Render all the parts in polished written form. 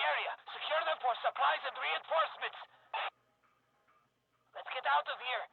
area. Secure them for supplies and reinforcements. Let's get out of here.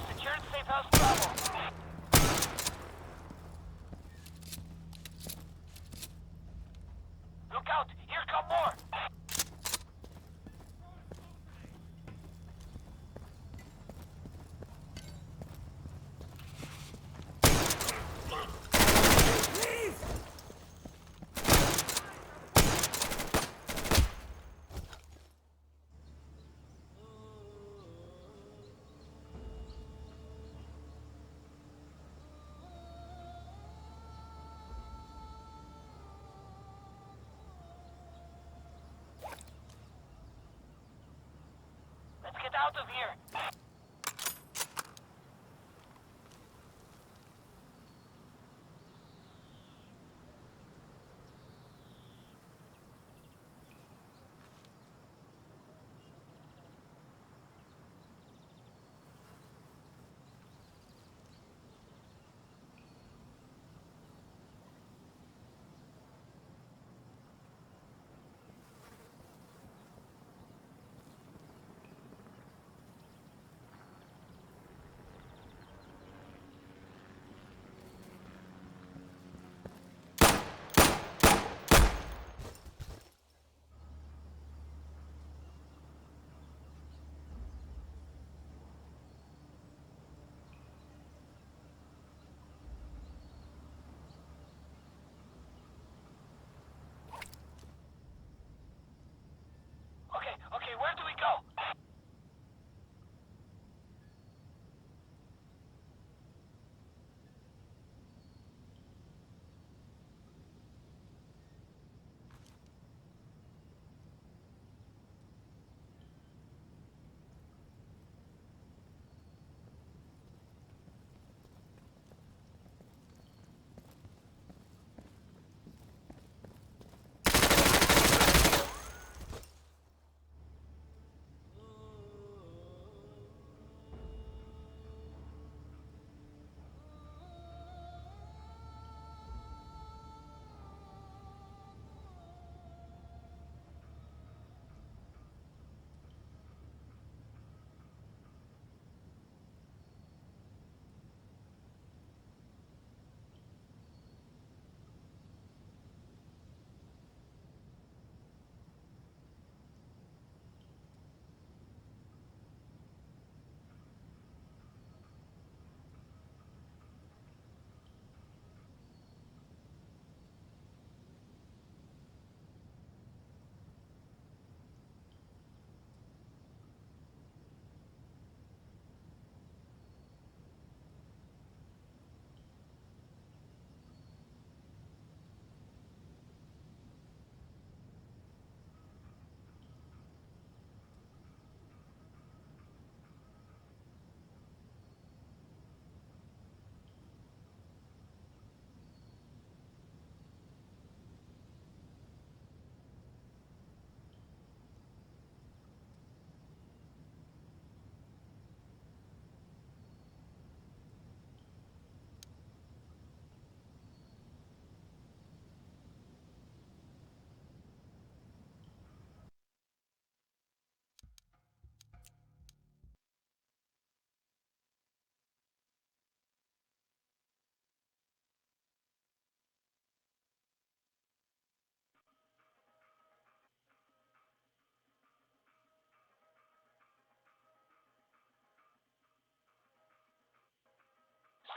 Secured safe house Bravo. Look out! Here come more! Let's get out of here. Okay, where do we go?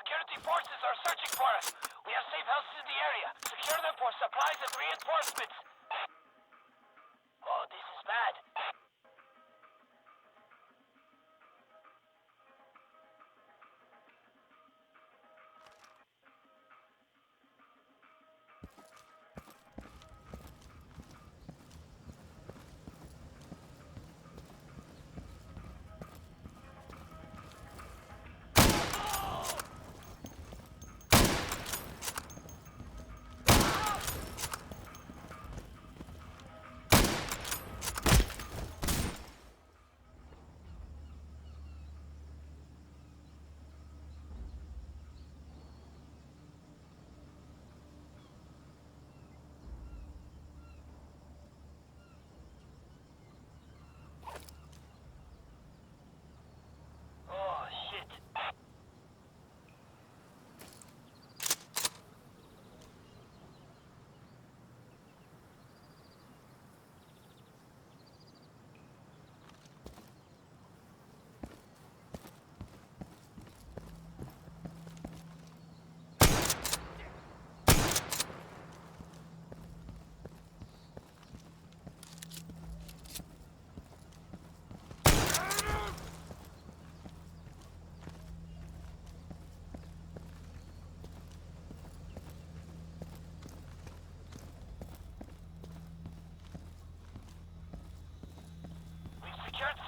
Security forces are searching for us. We have safe houses in the area. Secure them for supplies and reinforcements. Oh, this is bad.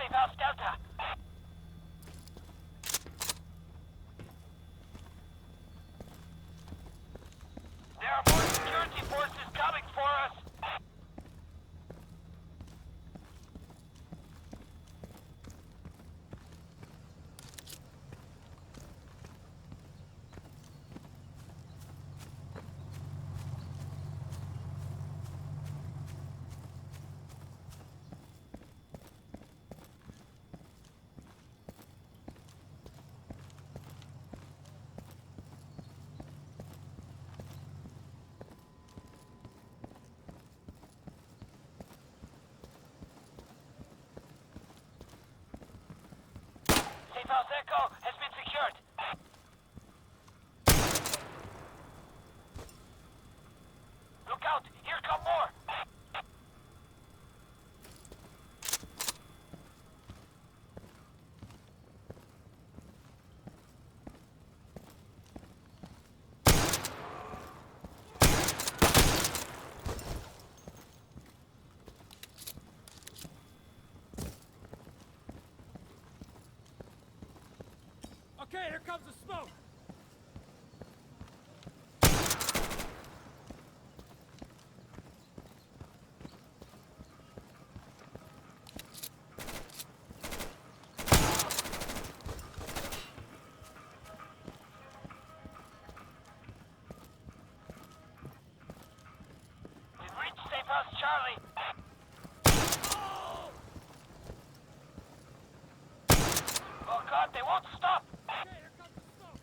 Safe House Delta. There are more security forces coming for us. Safe House Echo has been secured. Look out! Here come more! Okay, here comes the smoke! We've reached Safe House Charlie. Oh God, they won't stop! Okay, here comes the smoke!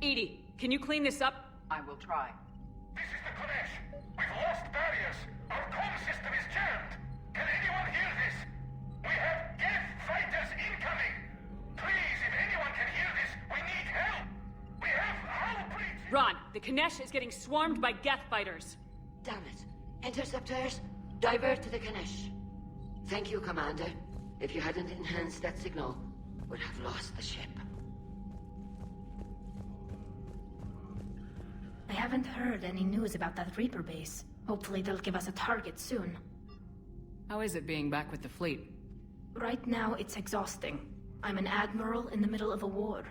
Edie, can you clean this up? I will try. This is the Kodesh. We've lost barriers. Our comm system is jammed. Can anyone hear this? We have Geth fighters incoming. Please, if anyone can hear this, we need help. We have hull breach. Ron, the Kanesh is getting swarmed by Geth fighters. Damn it. Interceptors, divert to the Ganesh. Thank you, Commander. If you hadn't enhanced that signal, we'd have lost the ship. I haven't heard any news about that Reaper base. Hopefully they'll give us a target soon. How is it being back with the fleet? Right now, it's exhausting. I'm an admiral in the middle of a war.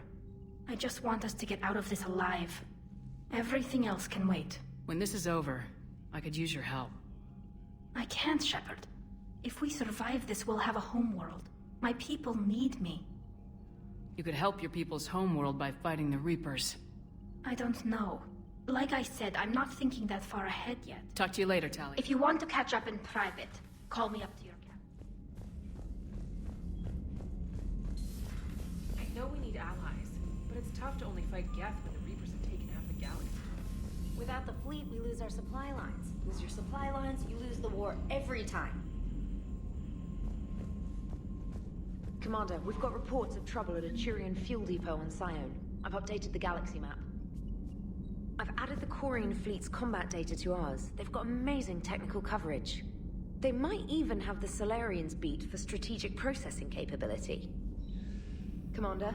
I just want us to get out of this alive. Everything else can wait. When this is over, I could use your help. I can't, Shepard. If we survive this, we'll have a homeworld. My people need me. You could help your people's homeworld by fighting the Reapers. I don't know. Like I said, I'm not thinking that far ahead yet. Talk to you later, Tally. If you want to catch up in private, call me up to your camp. I know we need allies, but it's tough to only fight Geth when the Reapers have taken half the galaxy. Without the fleet, we lose our supply lines. Lose your supply lines, you lose the war every time. Commander, we've got reports of trouble at a Turian fuel depot on Sion. I've updated the galaxy map. I've added the Corian fleet's combat data to ours. They've got amazing technical coverage. They might even have the Solarians beat for strategic processing capability. Commander?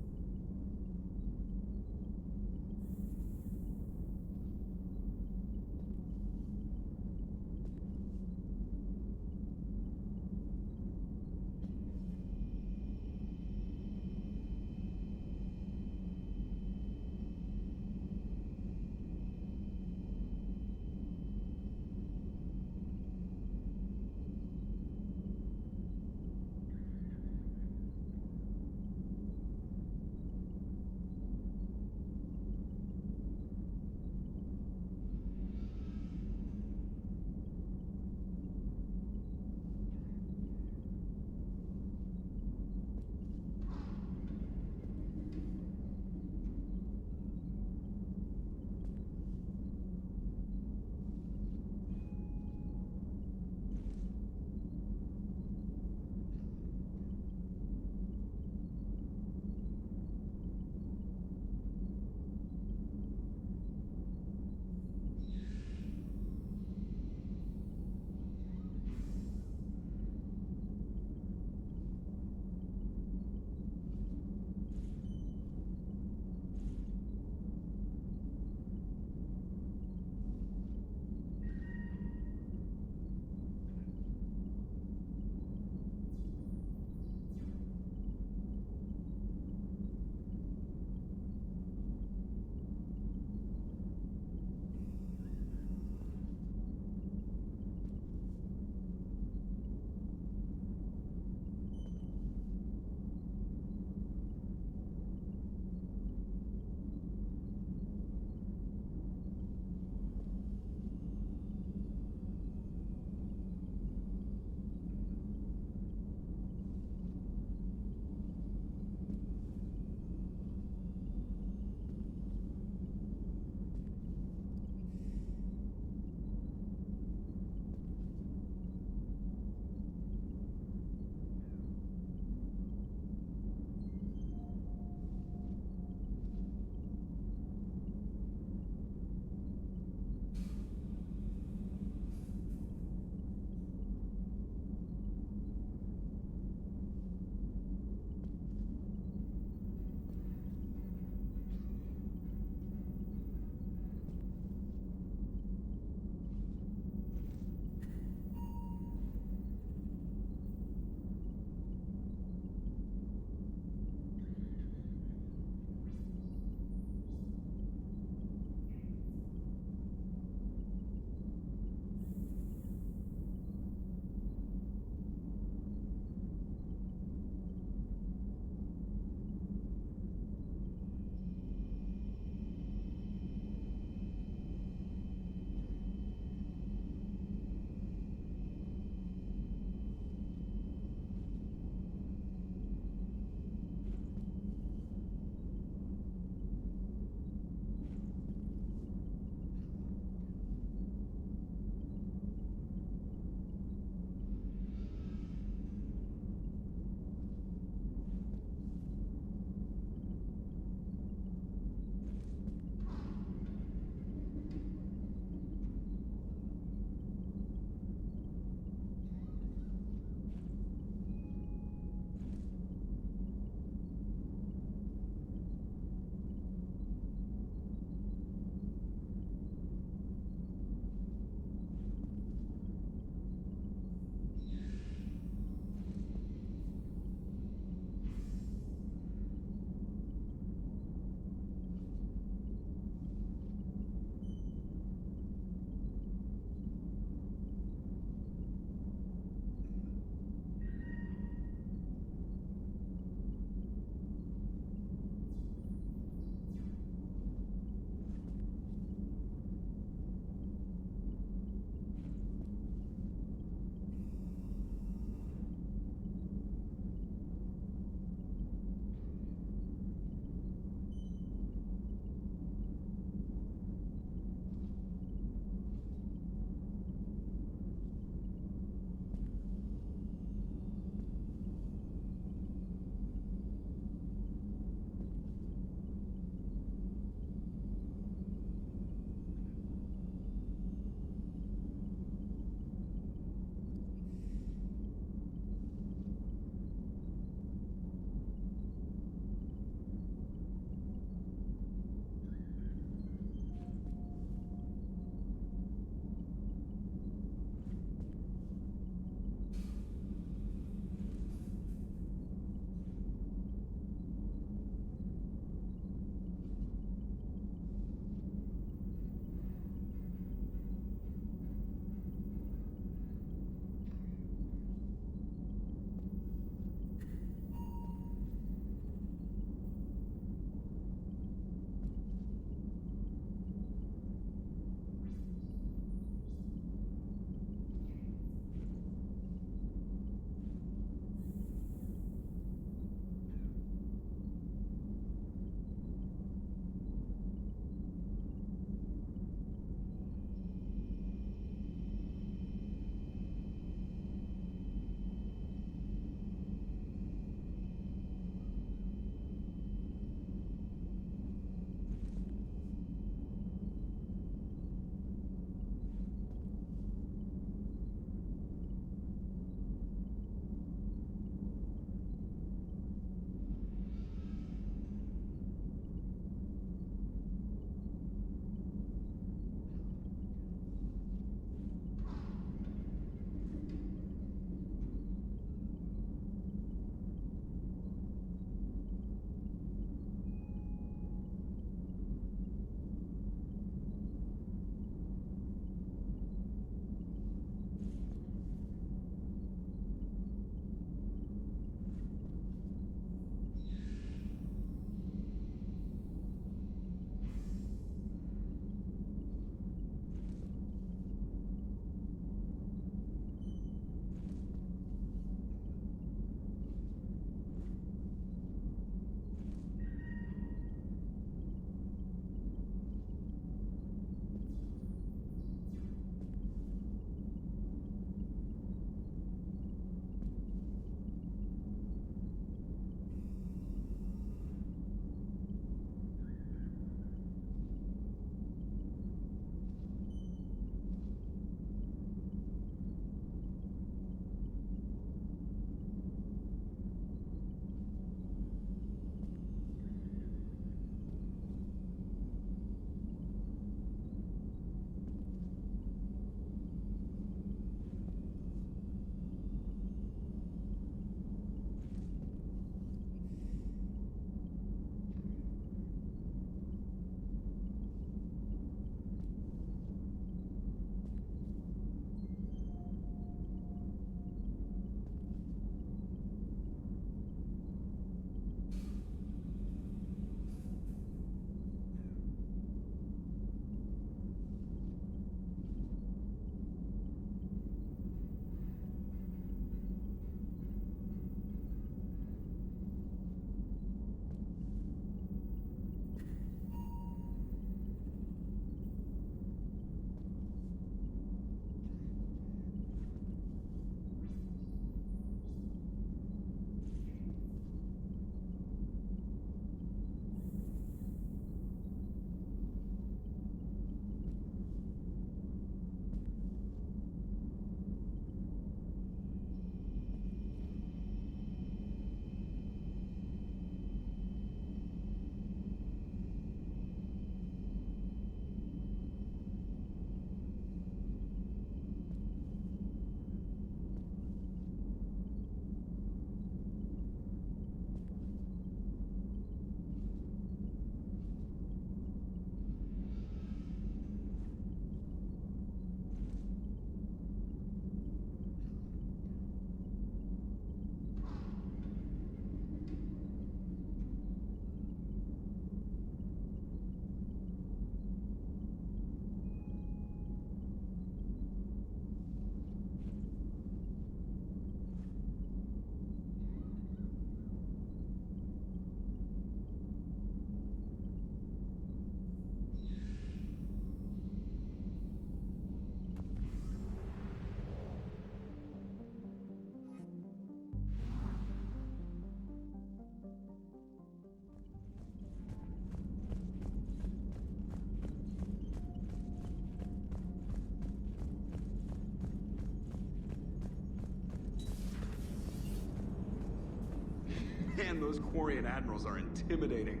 Man, those Quarian admirals are intimidating.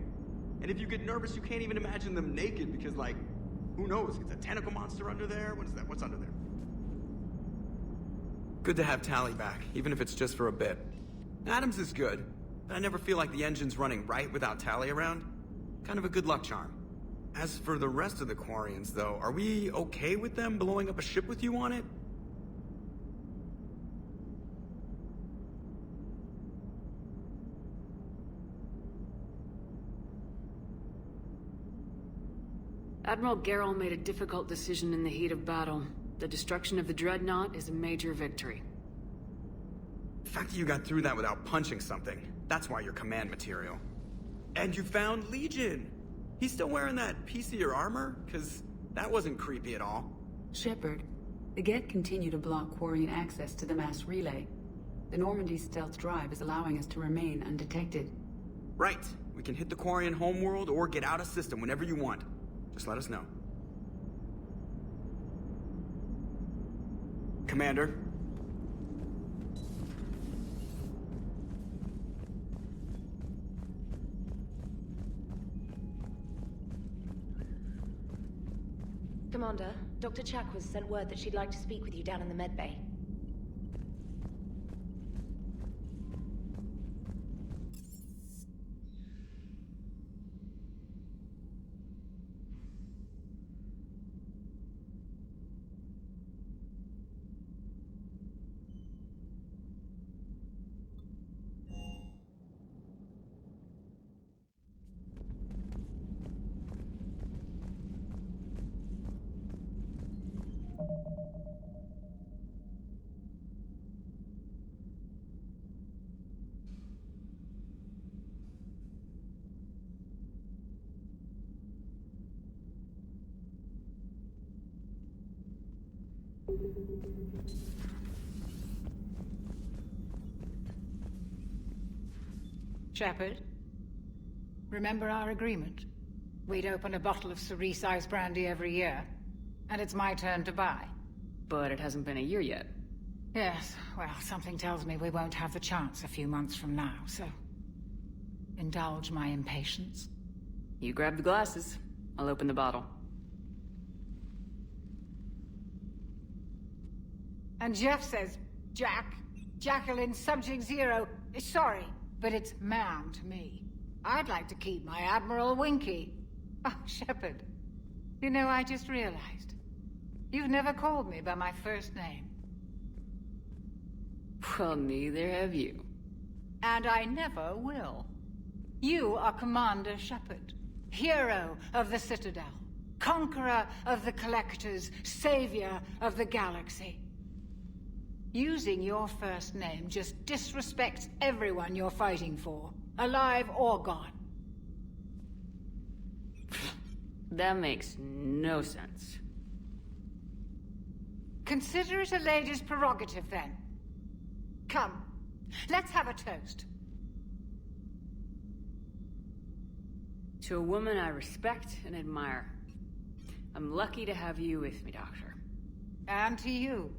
And if you get nervous, you can't even imagine them naked because, like, who knows? It's a tentacle monster under there? What is that? What's under there? Good to have Tally back, even if it's just for a bit. Adams is good, but I never feel like the engine's running right without Tally around. Kind of a good luck charm. As for the rest of the Quarians, though, are we okay with them blowing up a ship with you on it? Admiral Garrel made a difficult decision in the heat of battle. The destruction of the Dreadnought is a major victory. The fact that you got through that without punching something, that's why you're command material. And you found Legion! He's still wearing that piece of your armor? Cause that wasn't creepy at all. Shepard, the Geth continue to block Quarian access to the mass relay. The Normandy stealth drive is allowing us to remain undetected. Right. We can hit the Quarian homeworld or get out of system whenever you want. Just let us know. Commander. Commander, Dr. Chakwas sent word that she'd like to speak with you down in the medbay. Shepard, remember our agreement? We'd open a bottle of cerise ice brandy every year, and it's my turn to buy. But it hasn't been a year yet. Yes, well, something tells me we won't have the chance a few months from now, so... indulge my impatience. You grab the glasses. I'll open the bottle. And Jeff says, Jacqueline Subject Zero is sorry, but it's ma'am to me. I'd like to keep my Admiral Winky. Oh, Shepard, you know, I just realized. You've never called me by my first name. Well, neither have you. And I never will. You are Commander Shepard, hero of the Citadel, conqueror of the Collectors, savior of the galaxy. Using your first name just disrespects everyone you're fighting for, alive or gone. That makes no sense. Consider it a lady's prerogative, then. Come, let's have a toast. To a woman I respect and admire. I'm lucky to have you with me, Doctor. And to you.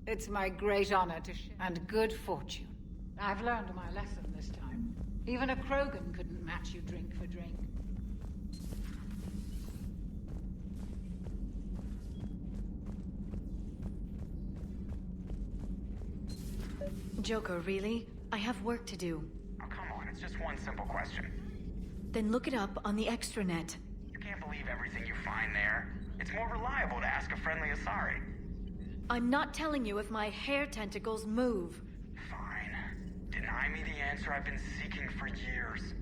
It's my great honor to share, and good fortune. I've learned my lesson this time. Even a Krogan couldn't match you drink for drink. Joker, really? I have work to do. Oh, come on, it's just one simple question. Then look it up on the extranet. You can't believe everything you find there. It's more reliable to ask a friendly Asari. I'm not telling you if my hair tentacles move. Fine. Deny me the answer I've been seeking for years.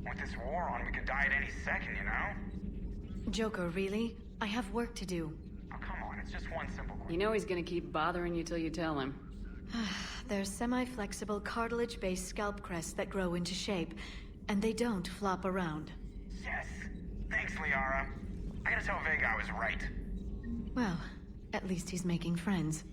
With this war on, we could die at any second, you know? Joker, really? I have work to do. Oh, come on, it's just one simple question. You know he's gonna keep bothering you till you tell him. They're semi-flexible cartilage-based scalp crests that grow into shape, and they don't flop around. Yes. Thanks, Liara. I gotta tell Vega I was right. Well, at least he's making friends.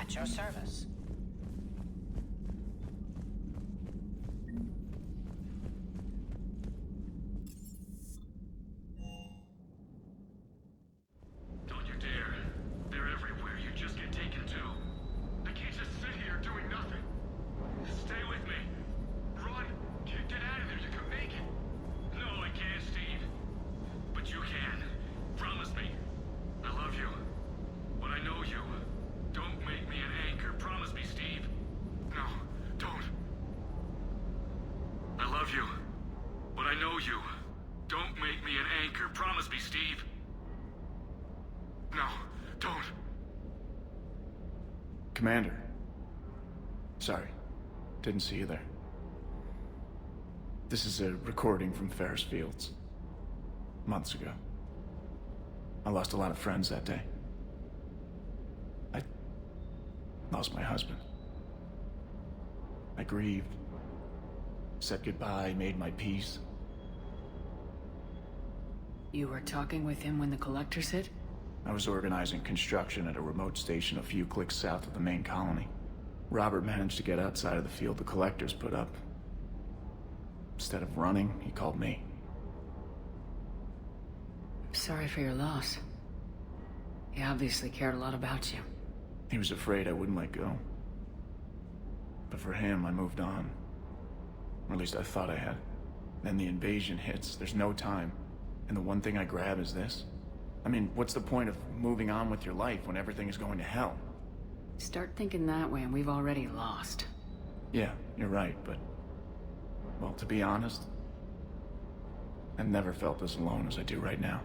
At your service. Don't you dare. They're everywhere. You just get taken too. I can't just sit here doing nothing. Stay with me. Run. Get out of there. You can make it. No, I can't, Steve. But you can. Promise me. I love you. But I know you. Don't make me an anchor. Promise me, Steve. No, don't. I love you. But I know you. Don't make me an anchor. Promise me, Steve. No, don't. Commander. Sorry. Didn't see you there. This is a recording from Ferris Fields. Months ago. I lost a lot of friends that day. I lost my husband. I grieved. Said goodbye, made my peace. You were talking with him when the collectors hit? I was organizing construction at a remote station a few clicks south of the main colony. Robert managed to get outside of the field the collectors put up. Instead of running, he called me. Sorry for your loss. He obviously cared a lot about you. He was afraid I wouldn't let go. But for him, I moved on. Or at least I thought I had. Then the invasion hits, there's no time. And the one thing I grab is this. I mean, what's the point of moving on with your life when everything is going to hell? Start thinking that way and we've already lost. Yeah, you're right, but... well, to be honest, I've never felt as alone as I do right now.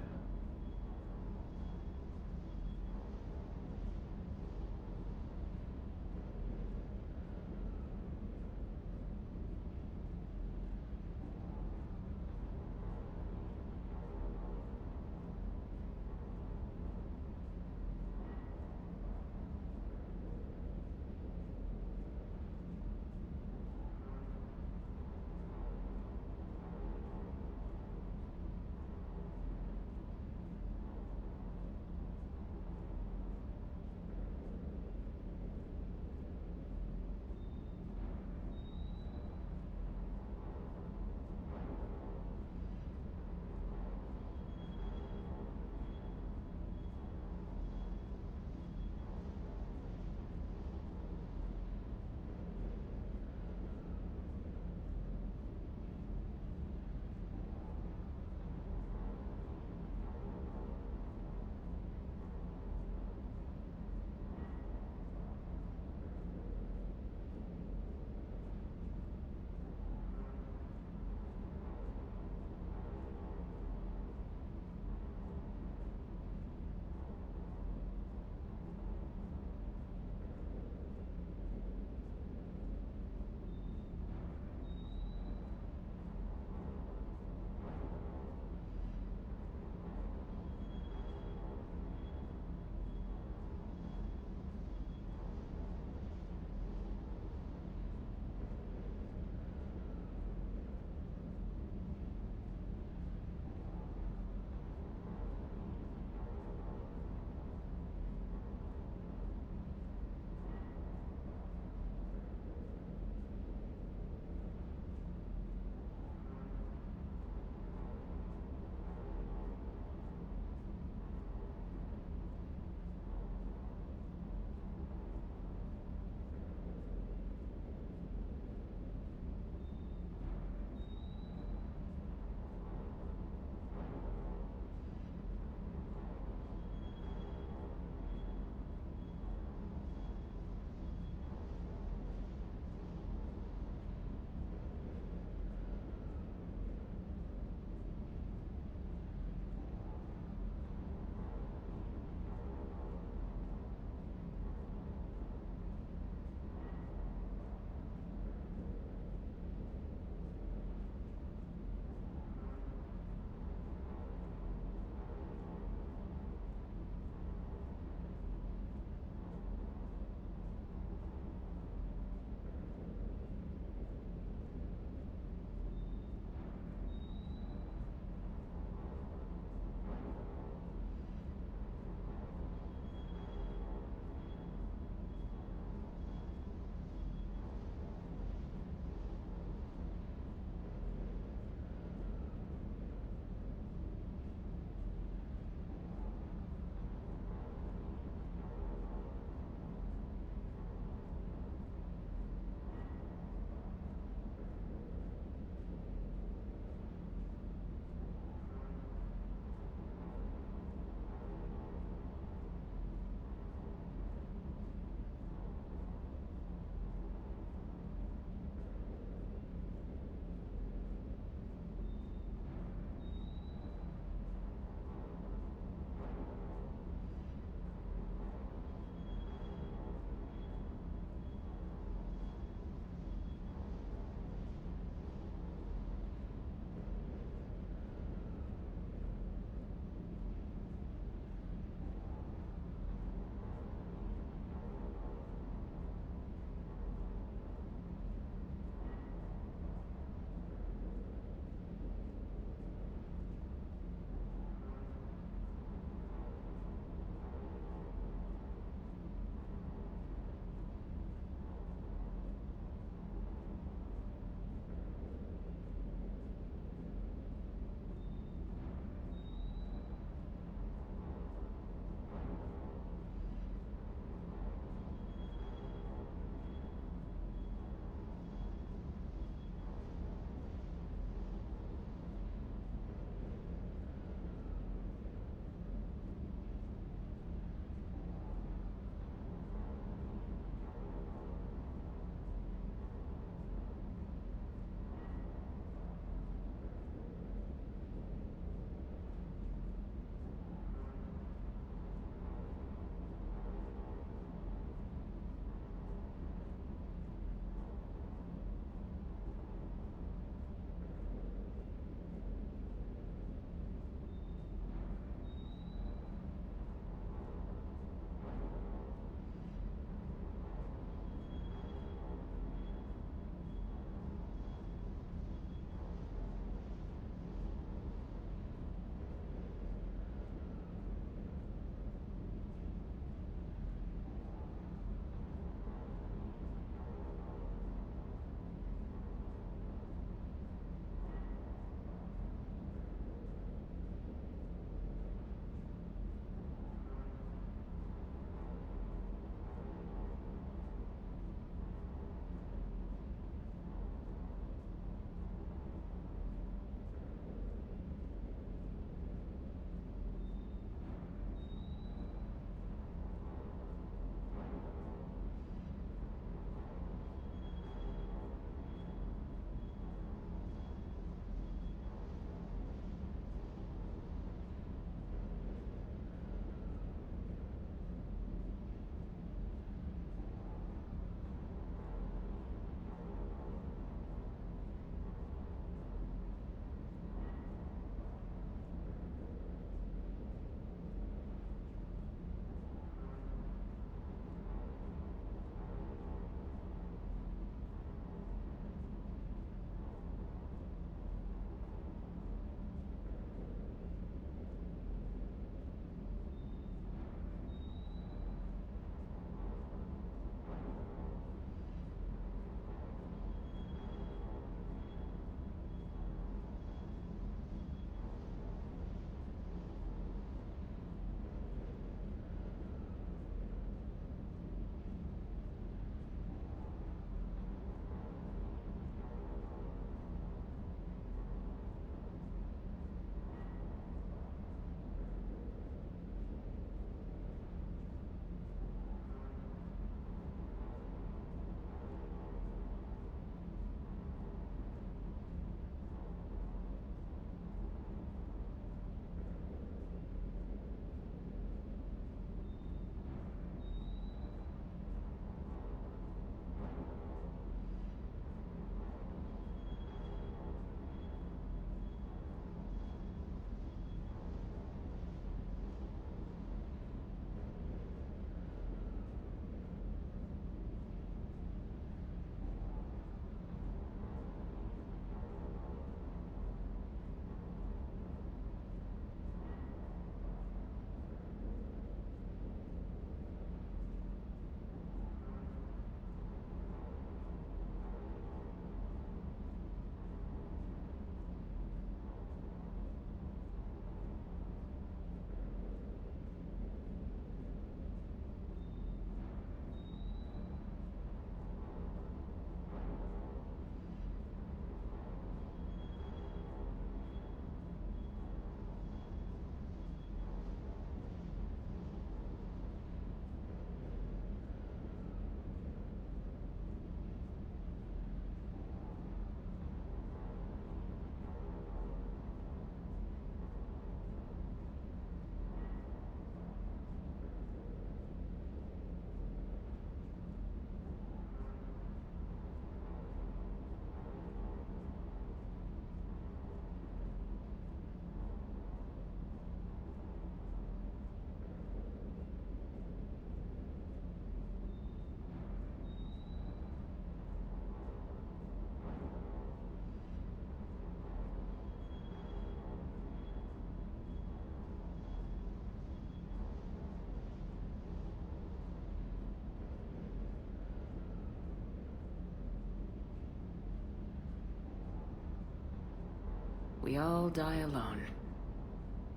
We all die alone.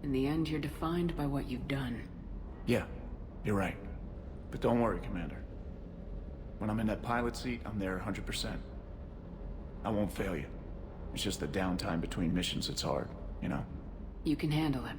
In the end, you're defined by what you've done. Yeah, you're right. But don't worry, Commander. When I'm in that pilot seat, I'm there 100%. I won't fail you. It's just the downtime between missions that's hard, you know? You can handle it.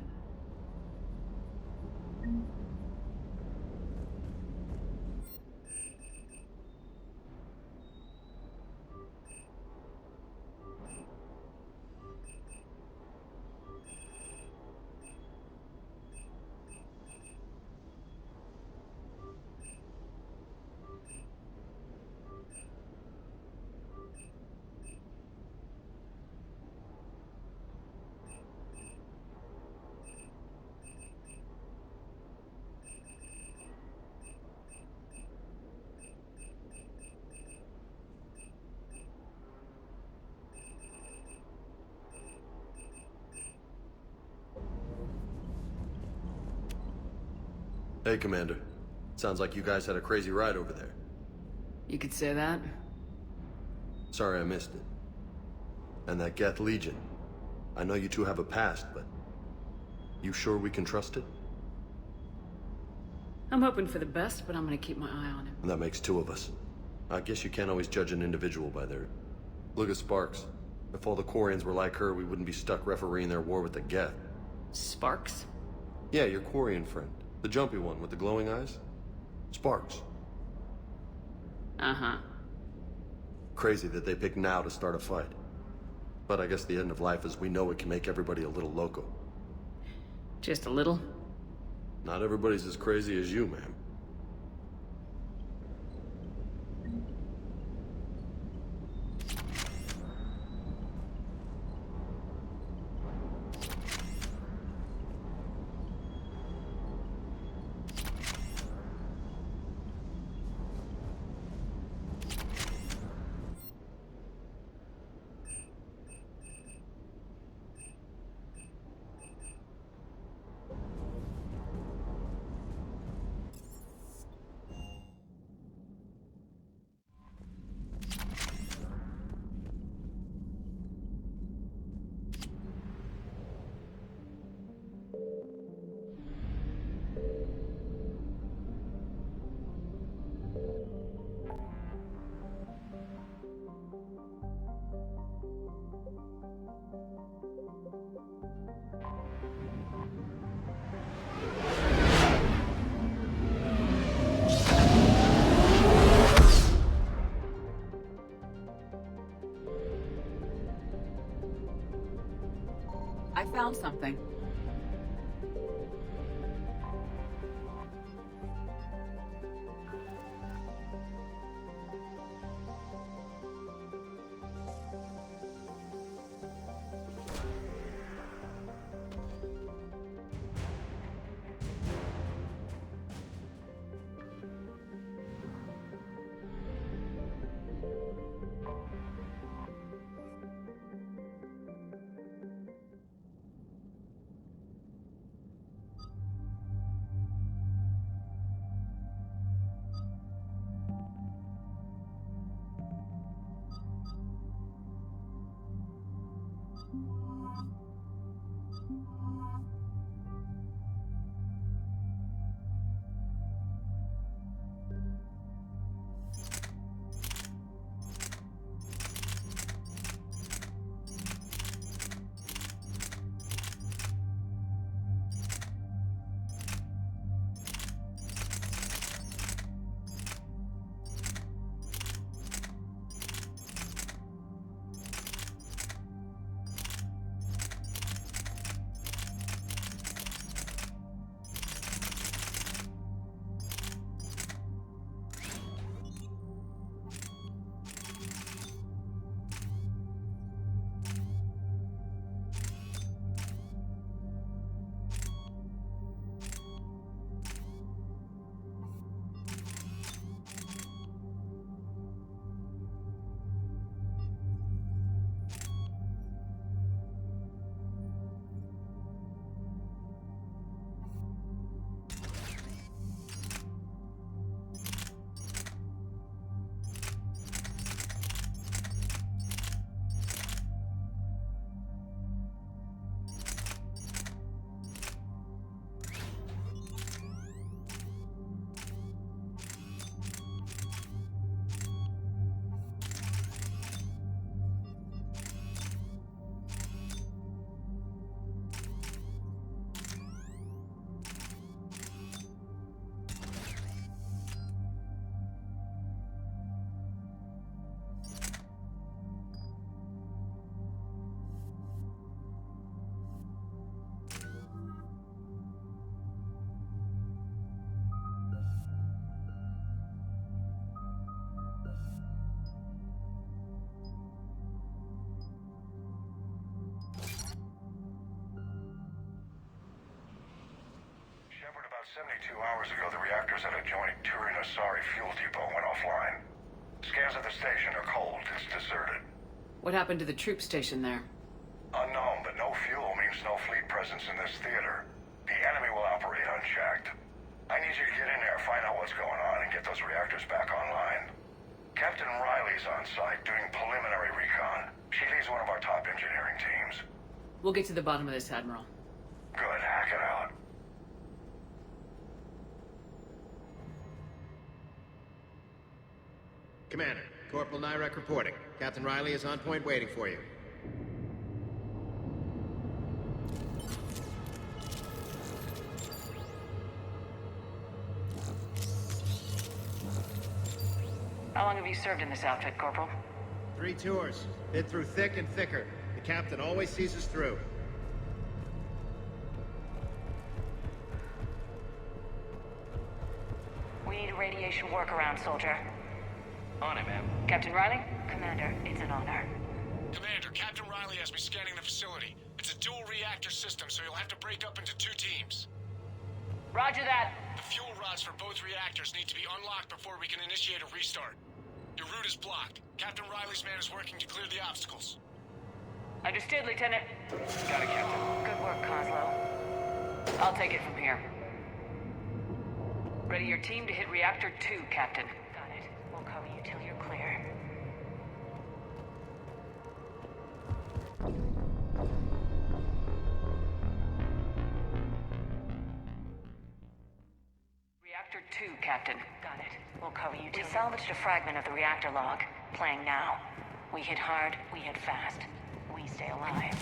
Hey, Commander. Sounds like you guys had a crazy ride over there. You could say that. Sorry I missed it. And that Geth Legion. I know you two have a past, but... you sure we can trust it? I'm hoping for the best, but I'm gonna keep my eye on him. And that makes two of us. I guess you can't always judge an individual by their... Look at Sparks. If all the Quarians were like her, we wouldn't be stuck refereeing their war with the Geth. Sparks? Yeah, your Quarian friend. The jumpy one with the glowing eyes? Sparks. Uh-huh. Crazy that they pick now to start a fight. But I guess the end of life as we know it can make everybody a little loco. Just a little? Not everybody's as crazy as you, ma'am. I found something. About 72 hours ago, the reactors at adjoining Turin-Asari fuel depot went offline. Scans of the station are cold. It's deserted. What happened to the troop station there? Unknown, but no fuel means no fleet presence in this theater. The enemy will operate unchecked. I need you to get in there, find out what's going on, and get those reactors back online. Captain Riley's on site doing preliminary recon. She leads one of our top engineering teams. We'll get to the bottom of this, Admiral. Good, hack it out. Commander, Corporal Nyrek reporting. Captain Riley is on point waiting for you. How long have you served in this outfit, Corporal? 3 tours. Been through thick and thicker. The captain always sees us through. We need a radiation workaround, soldier. On it, ma'am. Captain Riley? Commander, it's an honor. Commander, Captain Riley has me scanning the facility. It's a dual reactor system, so you'll have to break up into 2 teams. Roger that. The fuel rods for both reactors need to be unlocked before we can initiate a restart. Your route is blocked. Captain Riley's man is working to clear the obstacles. Understood, Lieutenant. Got it, Captain. Good work, Coslow. I'll take it from here. Ready your team to hit Reactor 2, Captain. Got it. We'll cover you till you're clear. Reactor 2, Captain. Got it. We'll cover you till... We salvaged a fragment of the reactor log. Playing now. We hit hard, we hit fast. We stay alive.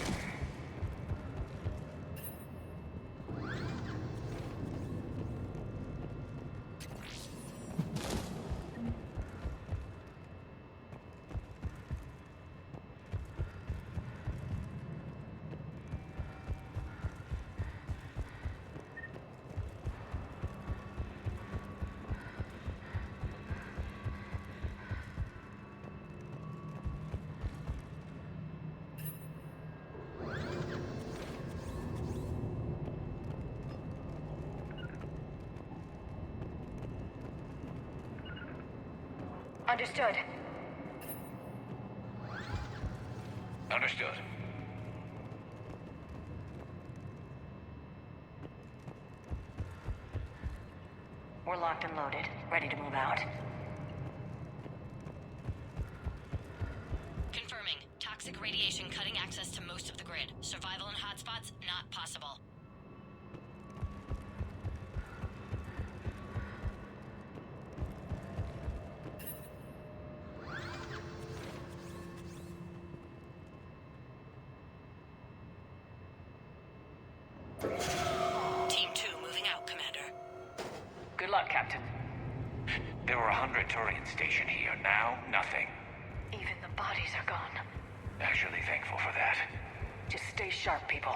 Understood. Understood. We're locked and loaded, ready to move out. Confirming. Toxic radiation cutting access to most of the grid. Survival in hotspots not possible. Team 2 moving out, Commander. Good luck, Captain. There were 100 Turians stationed here. Now, nothing. Even the bodies are gone. Actually thankful for that. Just stay sharp, people.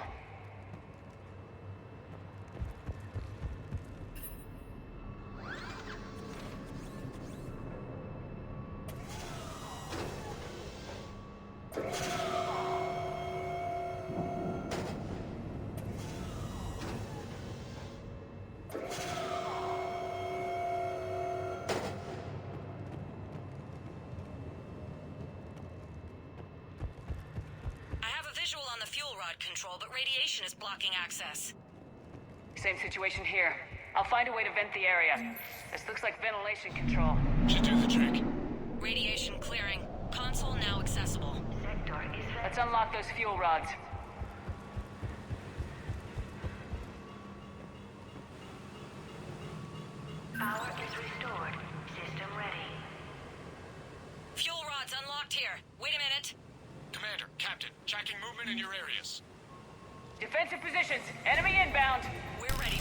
On the fuel rod control, but radiation is blocking access. Same situation here. I'll find a way to vent the area. This looks like ventilation control. Should do the trick. Radiation clearing. Console now accessible. Let's unlock those fuel rods. Power is restored. System ready. Fuel rods unlocked here. Wait a minute. Commander, Captain, tracking movement in your areas. Defensive positions. Enemy inbound. We're ready.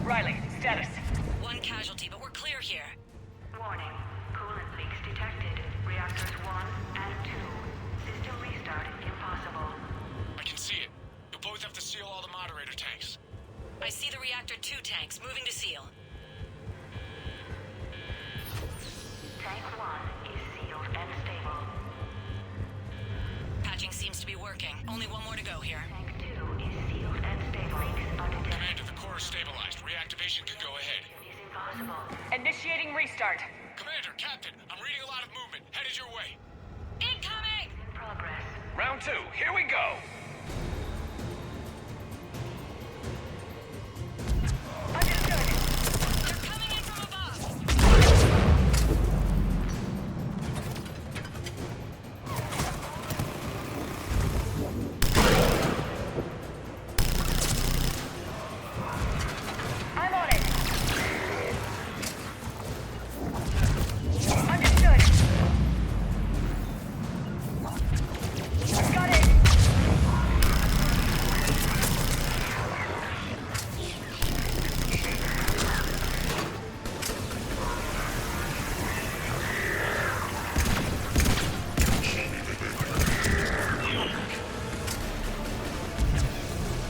Riley, status. One casualty, but we're clear here. Warning. Coolant leaks detected. Reactors 1 and 2. System restart impossible. I can see it. You'll both have to seal all the moderator tanks. I see the reactor 2 tanks moving to seal. Tank 1 is sealed and stable. Patching seems to be working. Only one more to go here. Tank 2 is sealed and stable. Commander, the core is stabilized. Reactivation can go ahead. Is impossible. Initiating restart. Commander, Captain, I'm reading a lot of movement. Headed your way. Incoming! In progress. Round 2, here we go! They're coming in from above! I'm on it. Understood. Got it.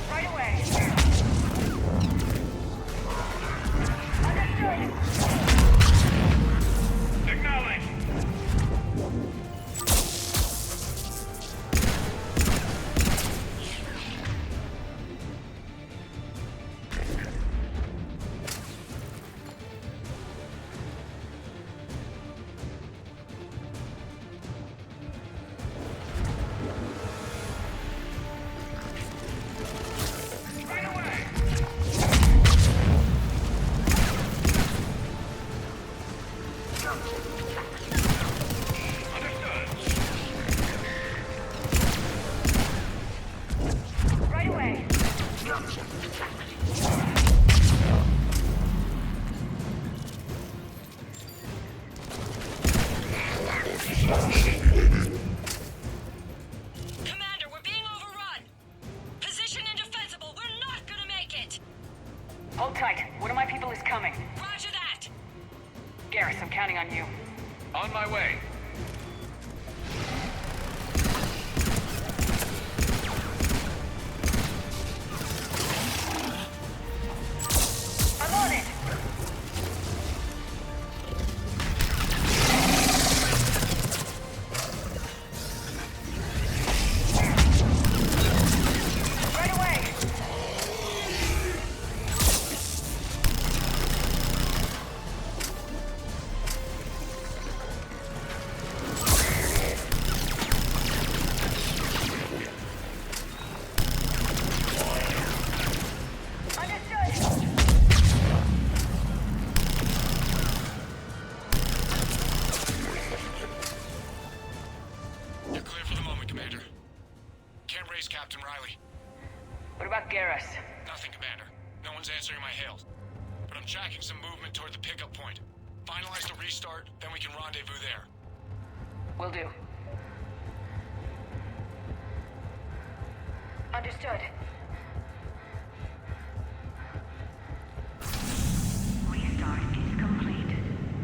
Right away. Understood. Acknowledge! Right away! Right away. Commander, we're being overrun! Position indefensible! We're not gonna make it! Hold tight. One of my people is coming. Roger that! Garrus, I'm counting on you. On my way. I'm on it. Right away. Understood. You're clear for the moment, Commander. Can't raise Captain Riley. What about Garrus? Nothing, Commander. No one's answering my hails. But I'm tracking some movement toward the pickup point. Finalize the restart, then we can rendezvous there. Will do. Understood. Restart is complete.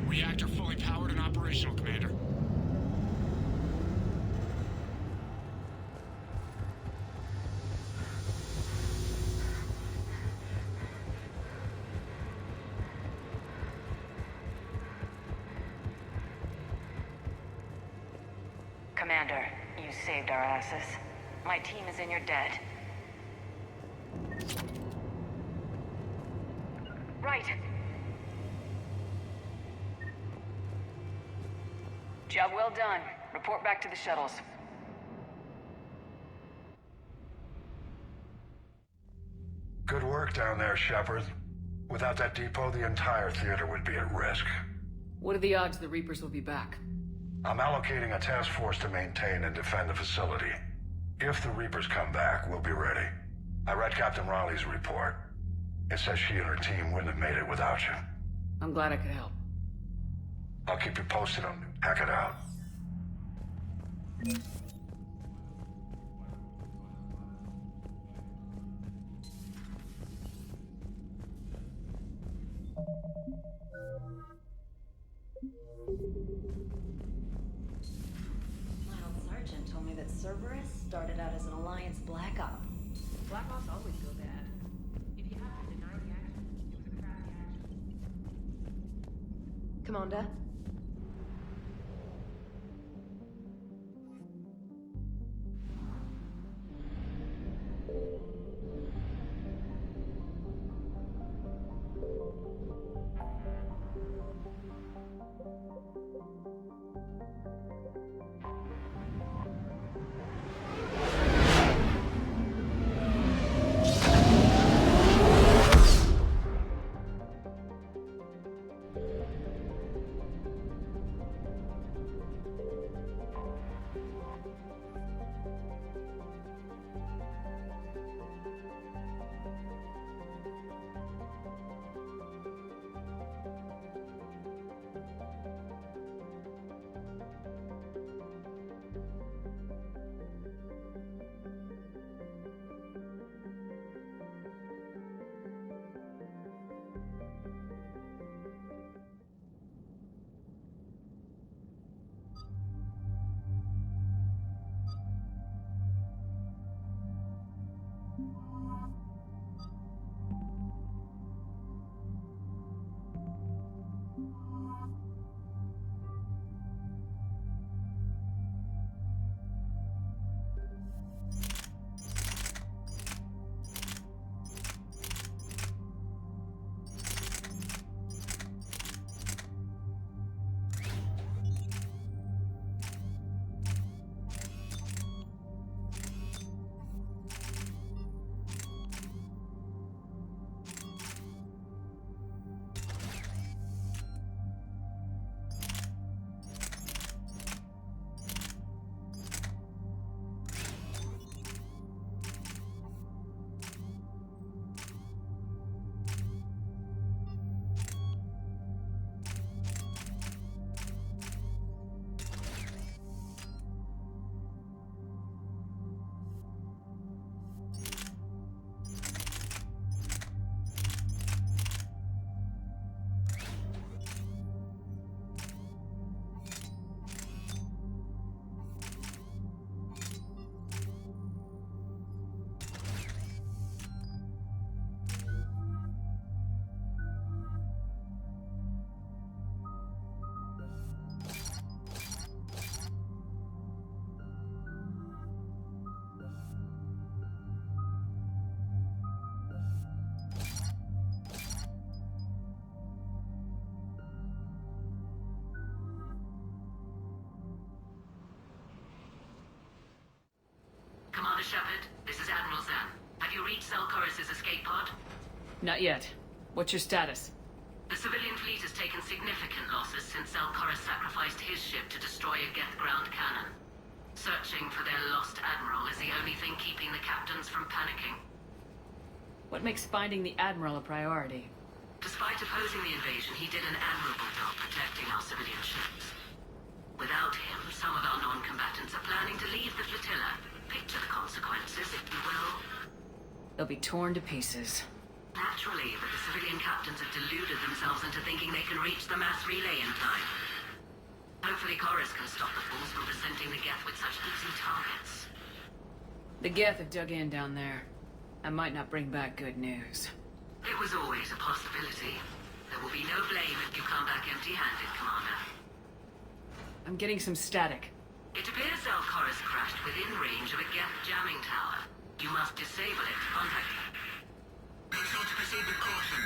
Reactor fully powered and operational, Commander. Commander, you saved our asses. My team is in your debt. Right. Job well done. Report back to the shuttles. Good work down there, Shepard. Without that depot, the entire theater would be at risk. What are the odds the Reapers will be back? I'm allocating a task force to maintain and defend the facility. If the Reapers come back, we'll be ready. I read Captain Riley's report. It says she and her team wouldn't have made it without you. I'm glad I could help. I'll keep you posted on Hack It Out. Cerberus started out as an Alliance Black Op. Black Ops always go bad. If you have to deny the action, it was a crappy action. Commander? Commander Shepard, this is Admiral Zan. Have you reached Selchorus' escape pod? Not yet. What's your status? The civilian fleet has taken significant losses since Selchorus sacrificed his ship to destroy a Geth ground cannon. Searching for their lost admiral is the only thing keeping the captains from panicking. What makes finding the Admiral a priority? Despite opposing the invasion, he did an admirable job protecting our civilian ships. Without him, some of our non-combatants are planning to leave the flotilla. Picture the consequences, if you will. They'll be torn to pieces. Naturally, but the civilian captains have deluded themselves into thinking they can reach the mass relay in time. Hopefully Chorus can stop the fools from presenting the Geth with such easy targets. The Geth have dug in down there. I might not bring back good news. It was always a possibility. There will be no blame if you come back empty-handed, Commander. I'm getting some static. It appears Selchorus crashed within range of a Geth jamming tower. You must disable it to contact it. To proceed with caution.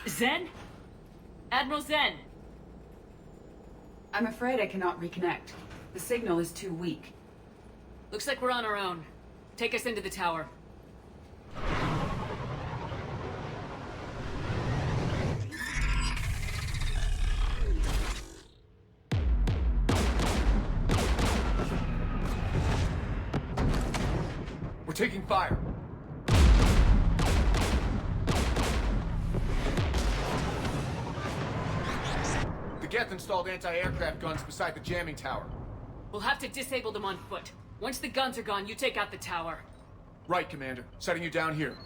Zen? Admiral Zen! I'm afraid I cannot reconnect. The signal is too weak. Looks like we're on our own. Take us into the tower. We're taking fire. The Geth installed anti-aircraft guns beside the jamming tower. We'll have to disable them on foot. Once the guns are gone, you take out the tower. Right, Commander. Setting you down here.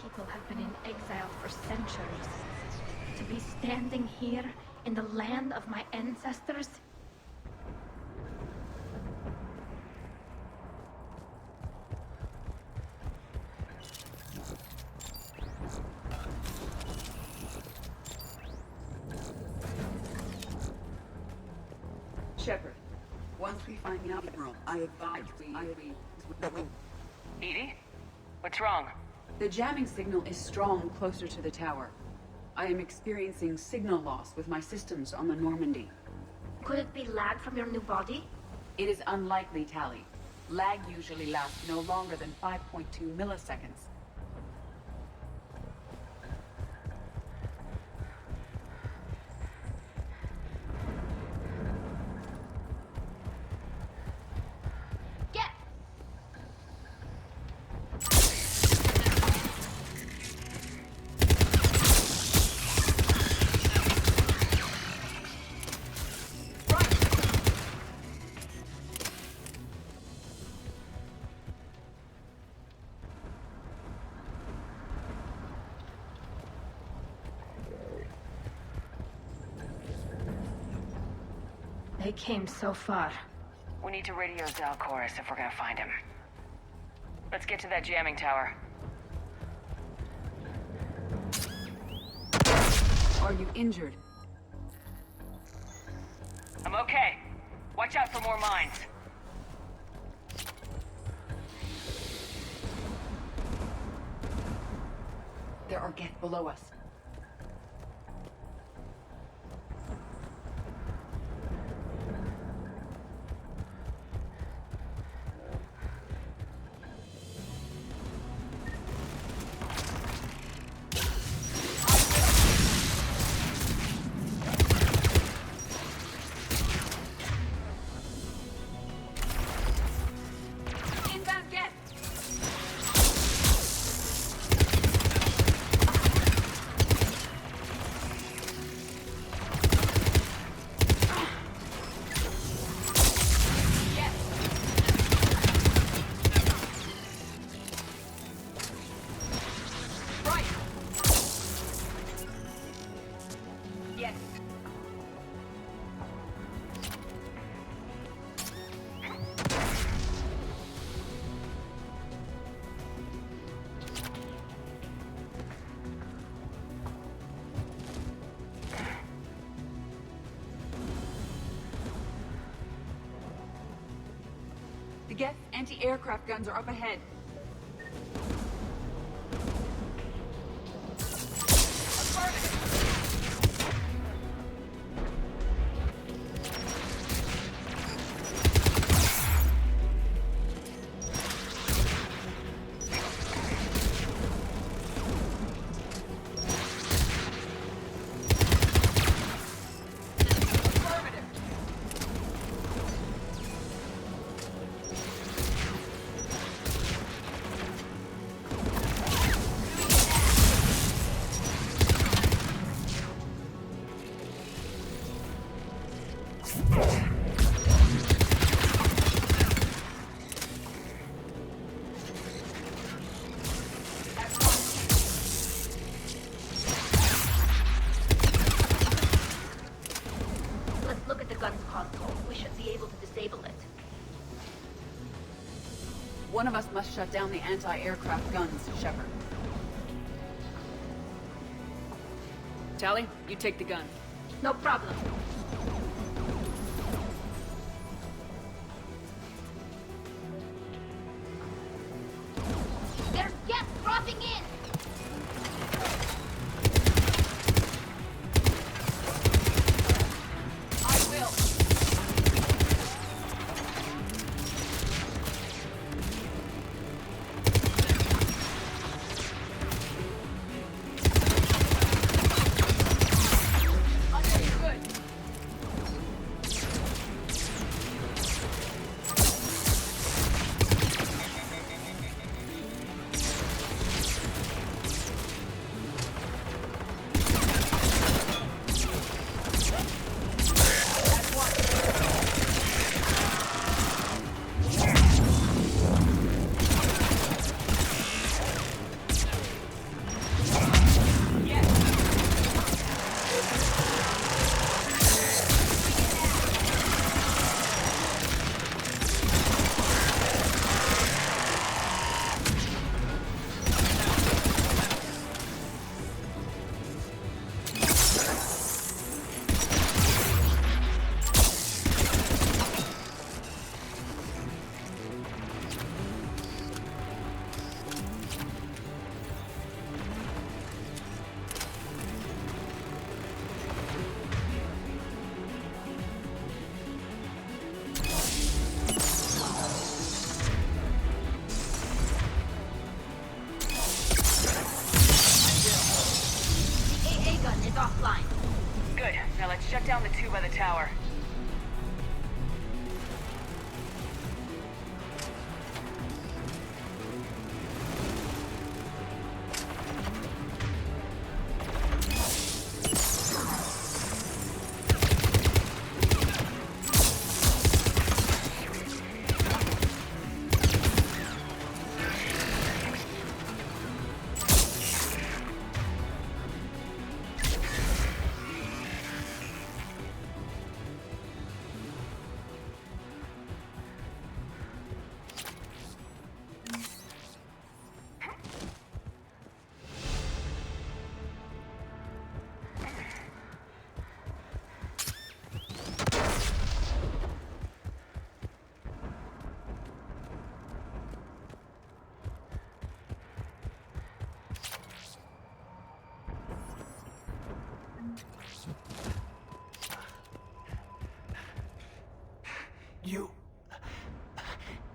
people have been in exile for centuries. To be standing here in the land of my ancestors? Shepard, once we find the Admiral, I advise we... Edie? What's wrong? The jamming signal is strong closer to the tower. I am experiencing signal loss with my systems on the Normandy. Could it be lag from your new body? It is unlikely, Tali. Lag usually lasts no longer than 5.2 milliseconds. They came so far. We need to radio Zalchorus if we're gonna find him. Let's get to that jamming tower. Are you injured? I'm okay. Watch out for more mines. There are Geth below us. The Geth anti-aircraft guns are up ahead. Let's look at the gun's console. We should be able to disable it. One of us must shut down the anti-aircraft guns, Shepard. Tali, you take the gun. No problem. There's Geth dropping in! I will. Understood. is offline. Good. Now let's shut down the two by the tower.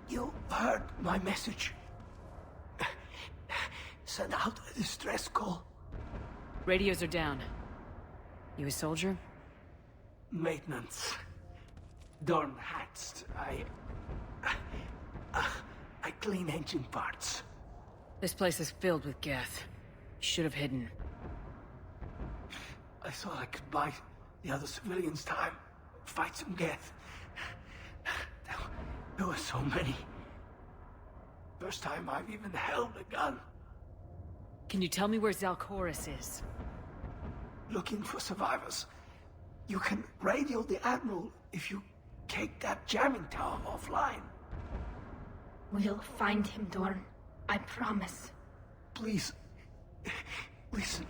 You heard my message. Send out a distress call. Radios are down. You a soldier? Maintenance. Dorn hatched. I clean engine parts. This place is filled with Geth. You should have hidden. I thought I could buy the other civilians time. Fight some Geth. There were so many. First time I've even held a gun. Can you tell me where Zalcoris is? Looking for survivors. You can radio the Admiral if you take that jamming tower offline. We'll find him, Dorn. I promise. Please, listen.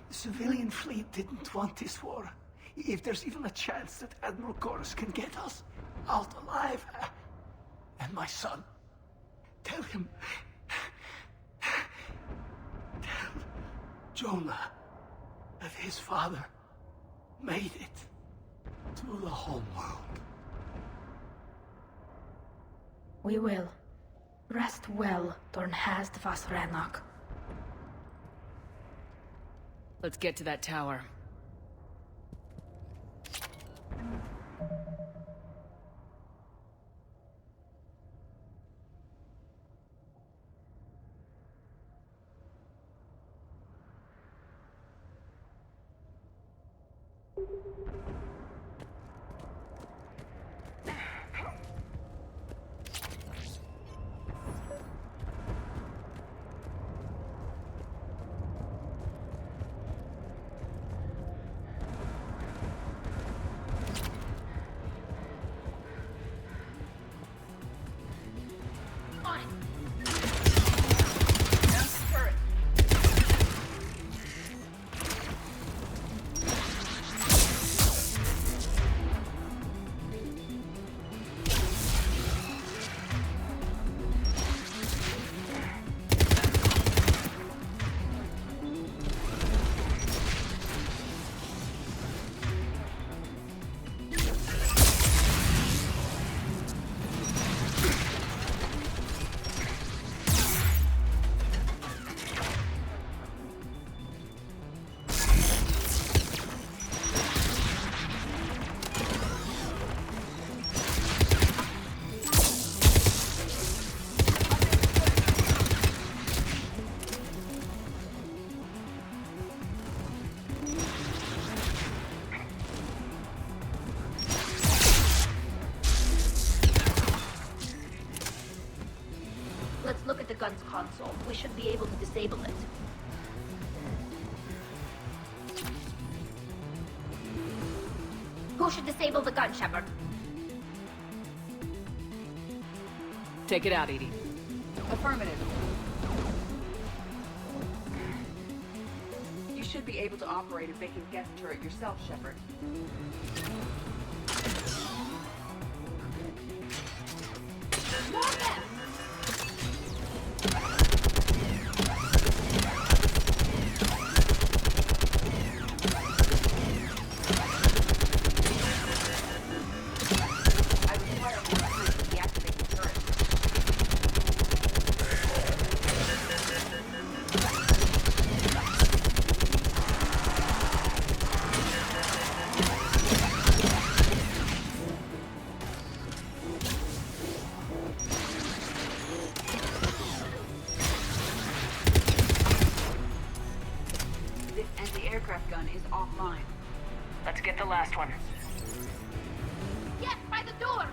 The civilian fleet didn't want this war. If there's even a chance that Admiral Chorus can get us out alive, and my son, tell him, tell Jonah that his father made it to the home world. We will. Rest well, Dorn Hast vas Rannoch. Let's get to that tower. Let's look at the gun's console. We should be able to disable it. Who should disable the gun, Shepard? Take it out, Edie. Affirmative. You should be able to operate a Viking Geth turret yourself, Shepard. Anti-aircraft gun is offline. Let's get the last one. Yes, by the door!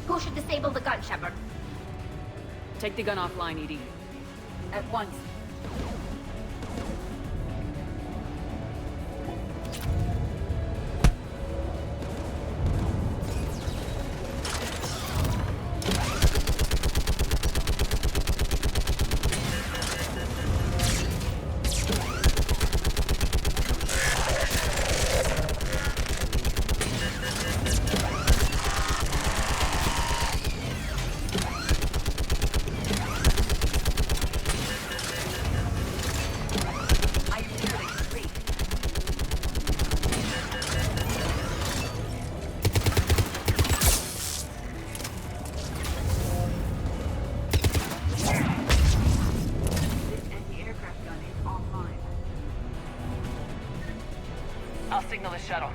Who should disable the gun, Shepard? Take the gun offline, Edie. At once. I'll signal the shuttle.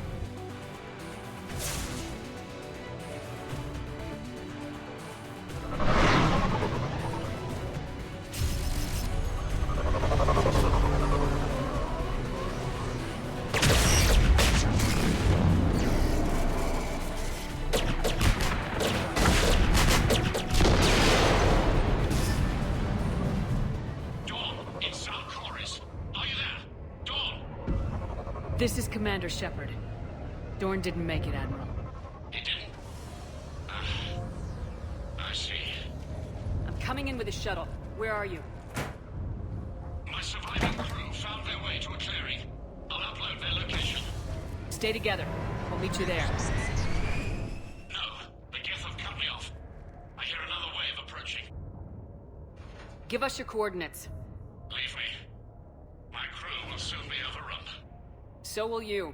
This is Commander Shepard. Dorn didn't make it, Admiral. He didn't? I see. I'm coming in with a shuttle. Where are you? My surviving crew found their way to a clearing. I'll upload their location. Stay together. I'll meet you there. No, the Geth have cut me off. I hear another wave approaching. Give us your coordinates. Leave me. My crew will soon be overrun. So will you.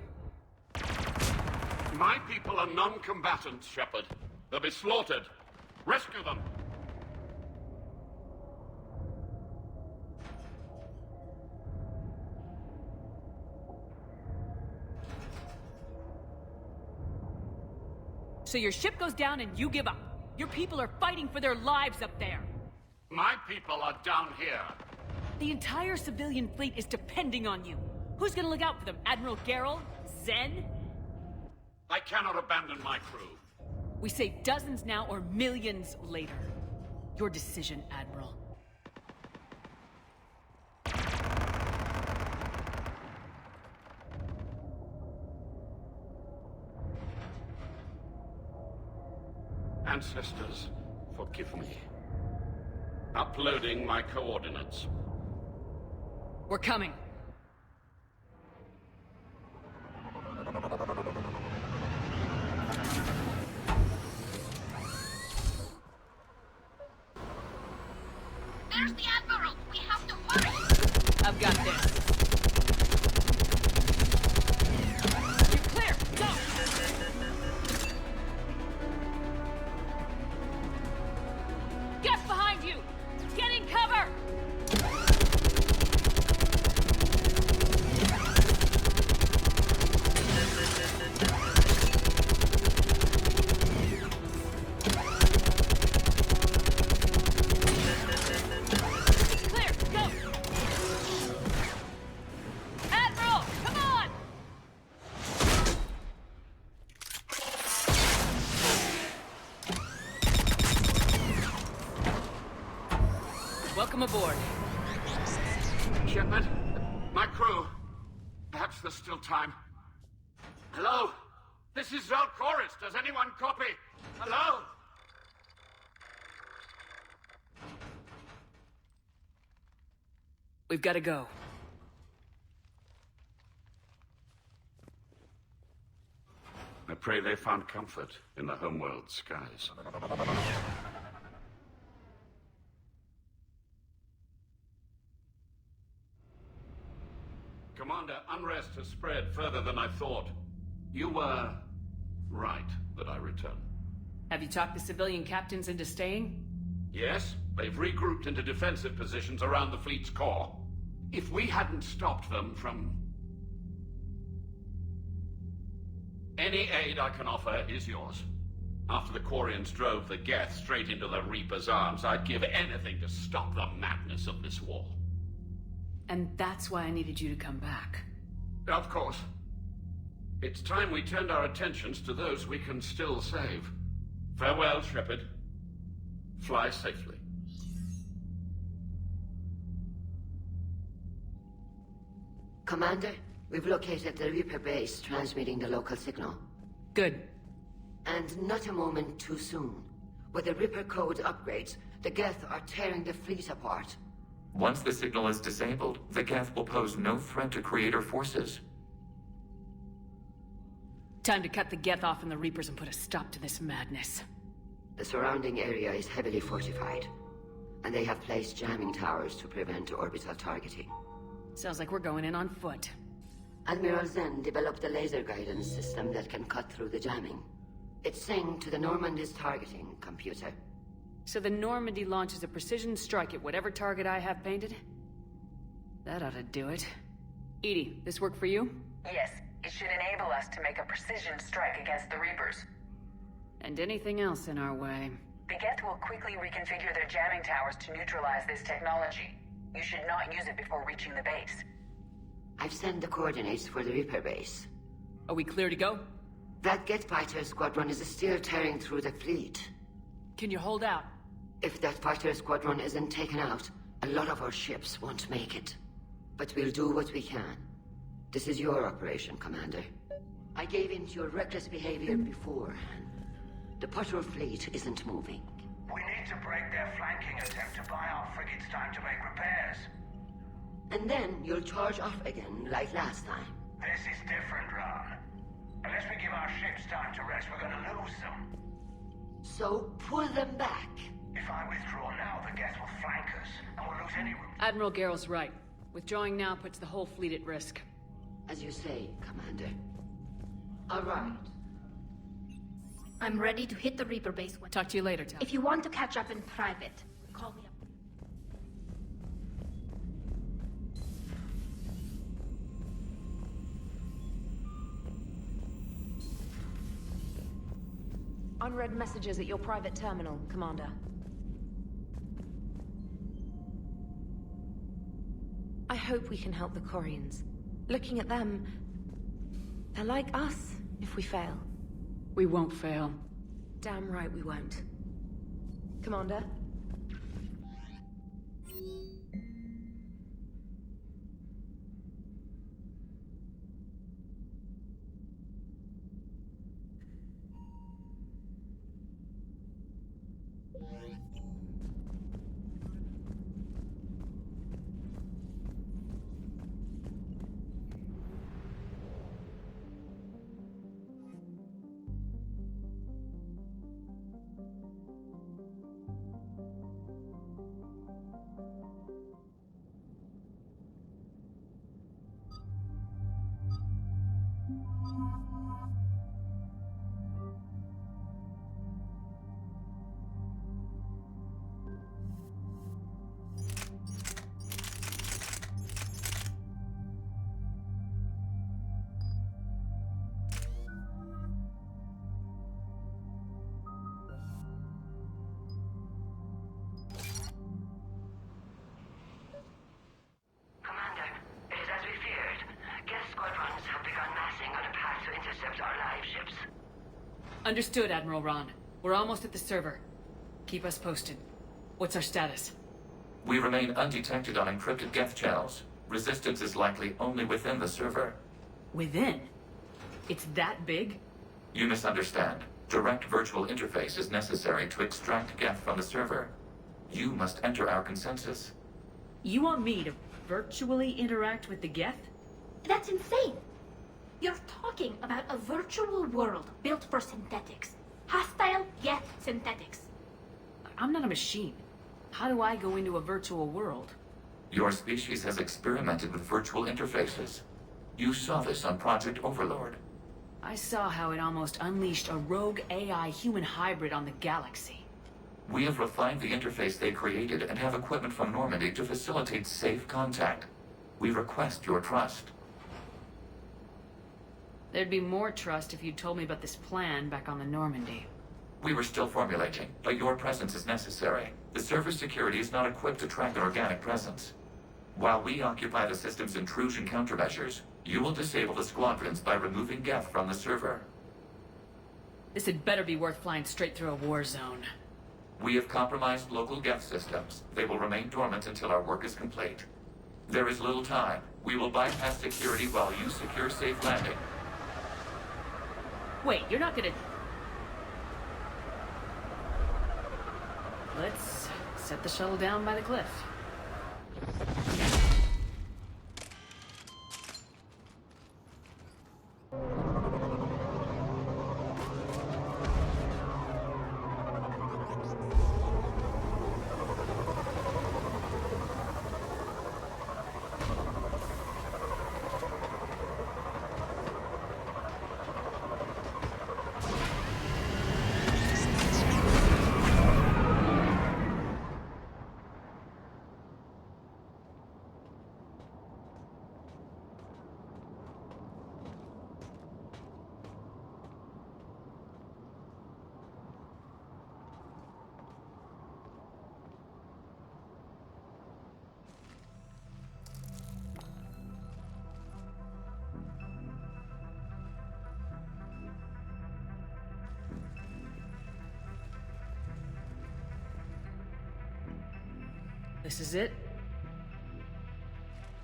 My people are non-combatants, Shepard. They'll be slaughtered. Rescue them! So your ship goes down and you give up. Your people are fighting for their lives up there. My people are down here. The entire civilian fleet is depending on you. Who's gonna look out for them? Admiral Geralt? Zen? I cannot abandon my crew. We say dozens now or millions later. Your decision, Admiral. Ancestors, forgive me. Uploading my coordinates. We're coming. There's the Admiral! We have to hurry! I've got this. You're clear! Go! Get behind you! Get in cover! Welcome aboard. Shepard, my crew. Perhaps there's still time. Hello? This is Zalcoris. Does anyone copy? Hello? We've got to go. I pray they found comfort in the homeworld skies. Commander, unrest has spread further than I thought. You were right that I return. Have you talked the civilian captains into staying? Yes, they've regrouped into defensive positions around the fleet's core. If we hadn't stopped them from... Any aid I can offer is yours. After the Quarians drove the Geth straight into the Reaper's arms, I'd give anything to stop the madness of this war. And that's why I needed you to come back. Of course. It's time we turned our attentions to those we can still save. Farewell, Shepard. Fly safely. Commander, we've located the Reaper base transmitting the local signal. Good. And not a moment too soon. With the Reaper code upgrades, the Geth are tearing the fleet apart. Once the signal is disabled, the Geth will pose no threat to Creator forces. Time to cut the Geth off and the Reapers and put a stop to this madness. The surrounding area is heavily fortified, and they have placed jamming towers to prevent orbital targeting. Sounds like we're going in on foot. Admiral Zen developed a laser guidance system that can cut through the jamming. It's synced to the Normandy's targeting computer. So the Normandy launches a precision strike at whatever target I have painted? That ought to do it. Edie, this work for you? Yes, it should enable us to make a precision strike against the Reapers. And anything else in our way. The Geth will quickly reconfigure their jamming towers to neutralize this technology. You should not use it before reaching the base. I've sent the coordinates for the Reaper base. Are we clear to go? That Geth fighter squadron is still tearing through the fleet. Can you hold out? If that fighter squadron isn't taken out, a lot of our ships won't make it. But we'll do what we can. This is your operation, Commander. I gave in to your reckless behavior beforehand. The patrol fleet isn't moving. We need to break their flanking attempt to buy our frigates time to make repairs. And then you'll charge off again, like last time. This is different, Ron. Unless we give our ships time to rest, we're gonna lose them. So pull them back. If I withdraw now, the Geth will flank us, and we'll lose any room. Admiral Garrel's right. Withdrawing now puts the whole fleet at risk. As you say, Commander. All right. I'm ready to hit the Reaper base when... Talk to you later, Tal. If you want to catch up in private, call me up. Unread messages at your private terminal, Commander. I hope we can help the Quarians. Looking at them, they're like us if we fail. We won't fail. Damn right we won't. Commander? Understood, Admiral Ron. We're almost at the server. Keep us posted. What's our status? We remain undetected on encrypted Geth channels. Resistance is likely only within the server. Within? It's that big? You misunderstand. Direct virtual interface is necessary to extract Geth from the server. You must enter our consensus. You want me to virtually interact with the Geth? That's insane! You're talking about a virtual world built for synthetics. Hostile Geth synthetics. I'm not a machine. How do I go into a virtual world? Your species has experimented with virtual interfaces. You saw this on Project Overlord. I saw how it almost unleashed a rogue AI human hybrid on the galaxy. We have refined the interface they created and have equipment from Normandy to facilitate safe contact. We request your trust. There'd be more trust if you'd told me about this plan back on the Normandy. We were still formulating, but your presence is necessary. The server's security is not equipped to track an organic presence. While we occupy the system's intrusion countermeasures, you will disable the squadrons by removing Geth from the server. This had better be worth flying straight through a war zone. We have compromised local Geth systems. They will remain dormant until our work is complete. There is little time. We will bypass security while you secure safe landing. Wait, you're not gonna... Let's set the shuttle down by the cliff. This is it?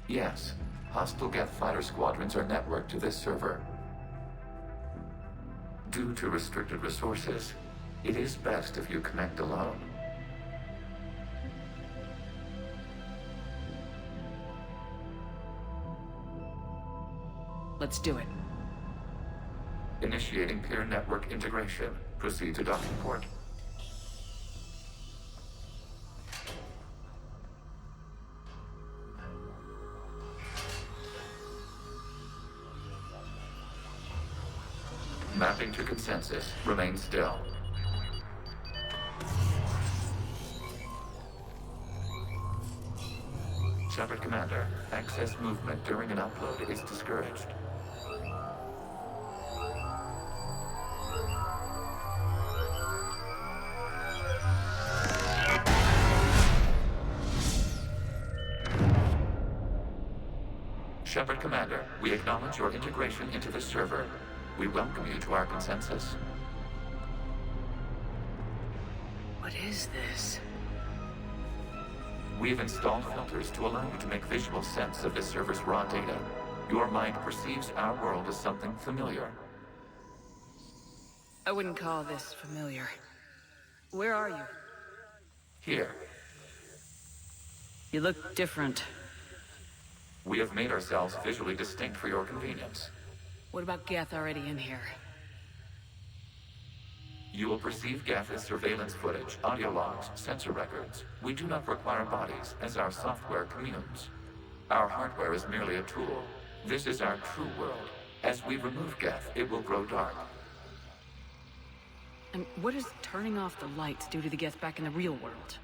Yes. Hostile Geth fighter squadrons are networked to this server. Due to restricted resources, it is best if you connect alone. Let's do it. Initiating peer network integration. Proceed to docking port. Mapping to consensus. Remain still. Shepard Commander, access movement during an upload is discouraged. Shepard Commander, we acknowledge your integration into the server. We welcome you to our consensus. What is this? We have installed filters to allow you to make visual sense of this server's raw data. Your mind perceives our world as something familiar. I wouldn't call this familiar. Where are you? Here. You look different. We have made ourselves visually distinct for your convenience. What about Geth already in here? You will perceive Geth as surveillance footage, audio logs, sensor records. We do not require bodies, as our software communes. Our hardware is merely a tool. This is our true world. As we remove Geth, it will grow dark. And what does turning off the lights do to the Geth back in the real world?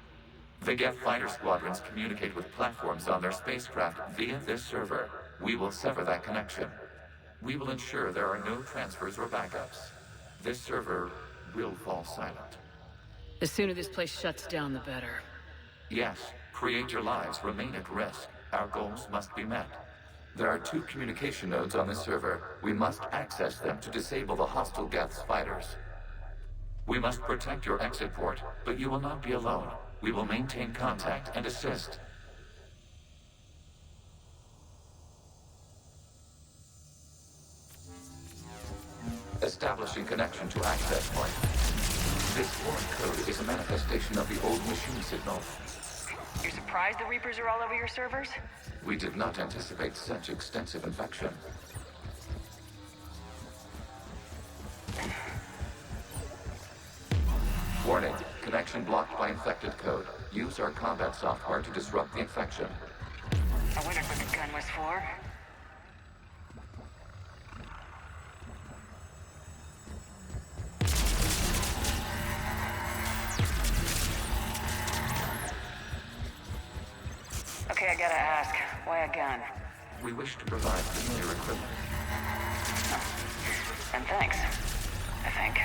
The Geth fighter squadrons communicate with platforms on their spacecraft via this server. We will sever that connection. We will ensure there are no transfers or backups. This server will fall silent. The sooner this place shuts down, the better. Yes, create your lives remain at risk. Our goals must be met. There are 2 communication nodes on this server. We must access them to disable the hostile Geth's fighters. We must protect your exit port, but you will not be alone. We will maintain contact and assist. Establishing connection to access point. This foreign code is a manifestation of the old machine signal. You're surprised the Reapers are all over your servers? We did not anticipate such extensive infection. Warning, connection blocked by infected code. Use our combat software to disrupt the infection. I wondered what the gun was for. Okay, I gotta ask, why a gun? We wish to provide familiar equipment. Oh. And thanks, I think.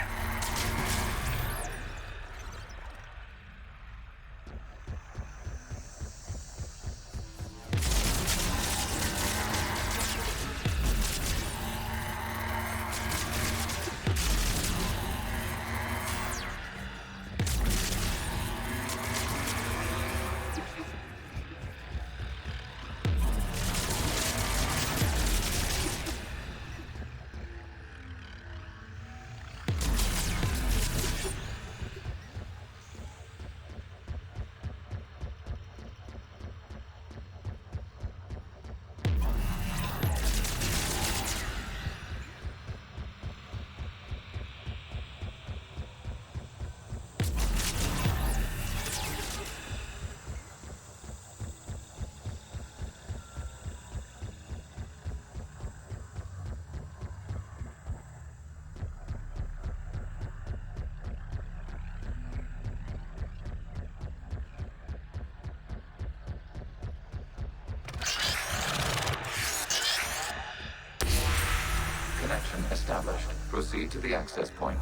Connection established. Proceed to the access point.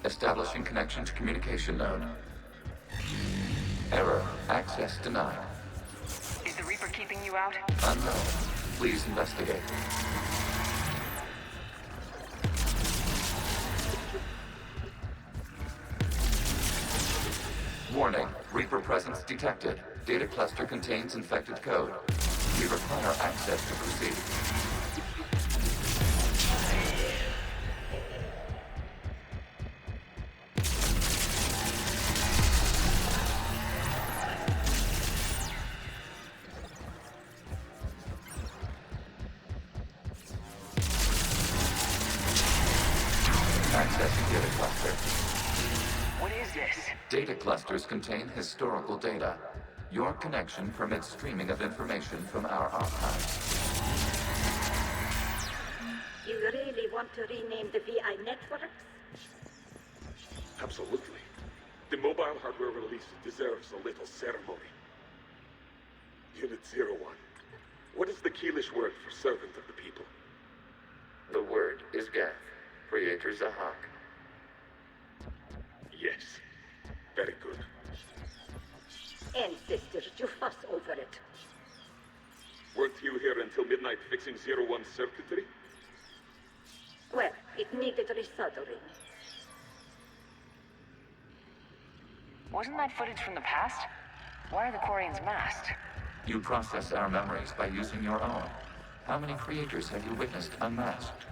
Establishing connection to communication node. Error. Access denied. Is the Reaper keeping you out? Unknown. Please investigate. Warning. Reaper presence detected. Data cluster contains infected code. We require access to proceed. Accessing data cluster. What is this? Data clusters contain historical data. Your connection permits streaming of information from our archives. You really want to rename the VI networks? Absolutely. The mobile hardware release deserves a little ceremony. Unit 01. What is the Keelish word for servant of the people? The word is Gath, Creator Zahak. Yes. Very good. Ancestors, you fuss over it. Weren't you here until midnight fixing 01's circuitry? Well, it needed resoldering. Wasn't that footage from the past? Why are the Quarians masked? You process our memories by using your own. How many creators have you witnessed unmasked?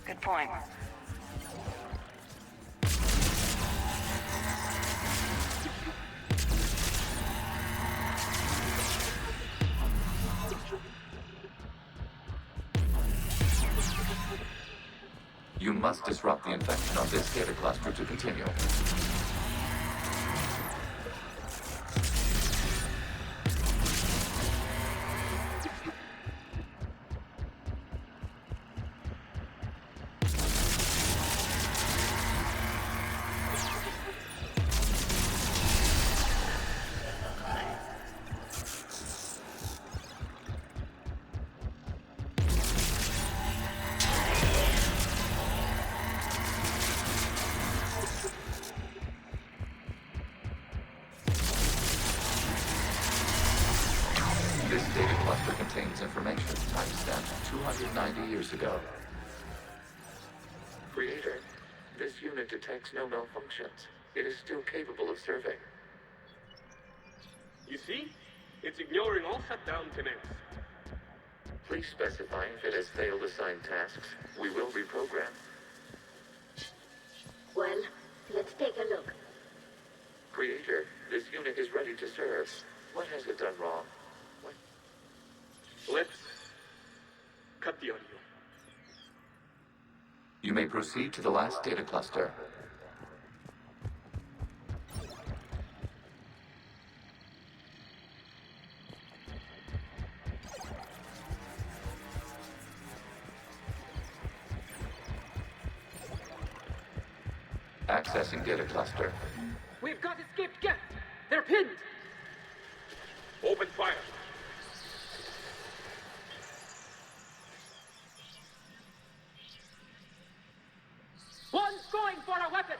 Good point. You must disrupt the infection on this data cluster to continue. This data cluster contains information timestamped 290 years ago. Creator, this unit detects no malfunctions. It is still capable of serving. You see? It's ignoring all shutdown commands. Please specify if it has failed assigned tasks. We will reprogram. Well, let's take a look. Creator, this unit is ready to serve. What has it done wrong? What? Let's cut the audio. You may proceed to the last data cluster. Accessing data cluster. We've got escaped Geth. They're pinned. Open fire. One's going for a weapon.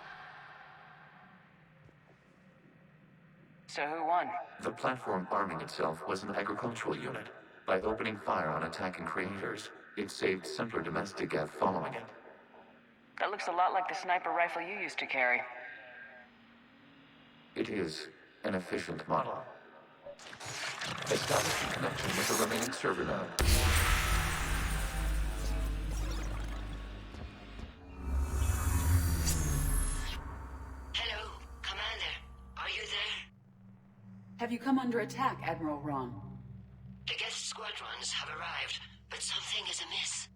So who won? The platform arming itself was an agricultural unit. By opening fire on attacking creators, it saved simpler domestic Geth following it. That looks a lot like the sniper rifle you used to carry. It is an efficient model. Establishing connection with the remaining server node. Hello, Commander. Are you there? Have you come under attack, Admiral Ron? The Geth squadrons have arrived, but something is amiss.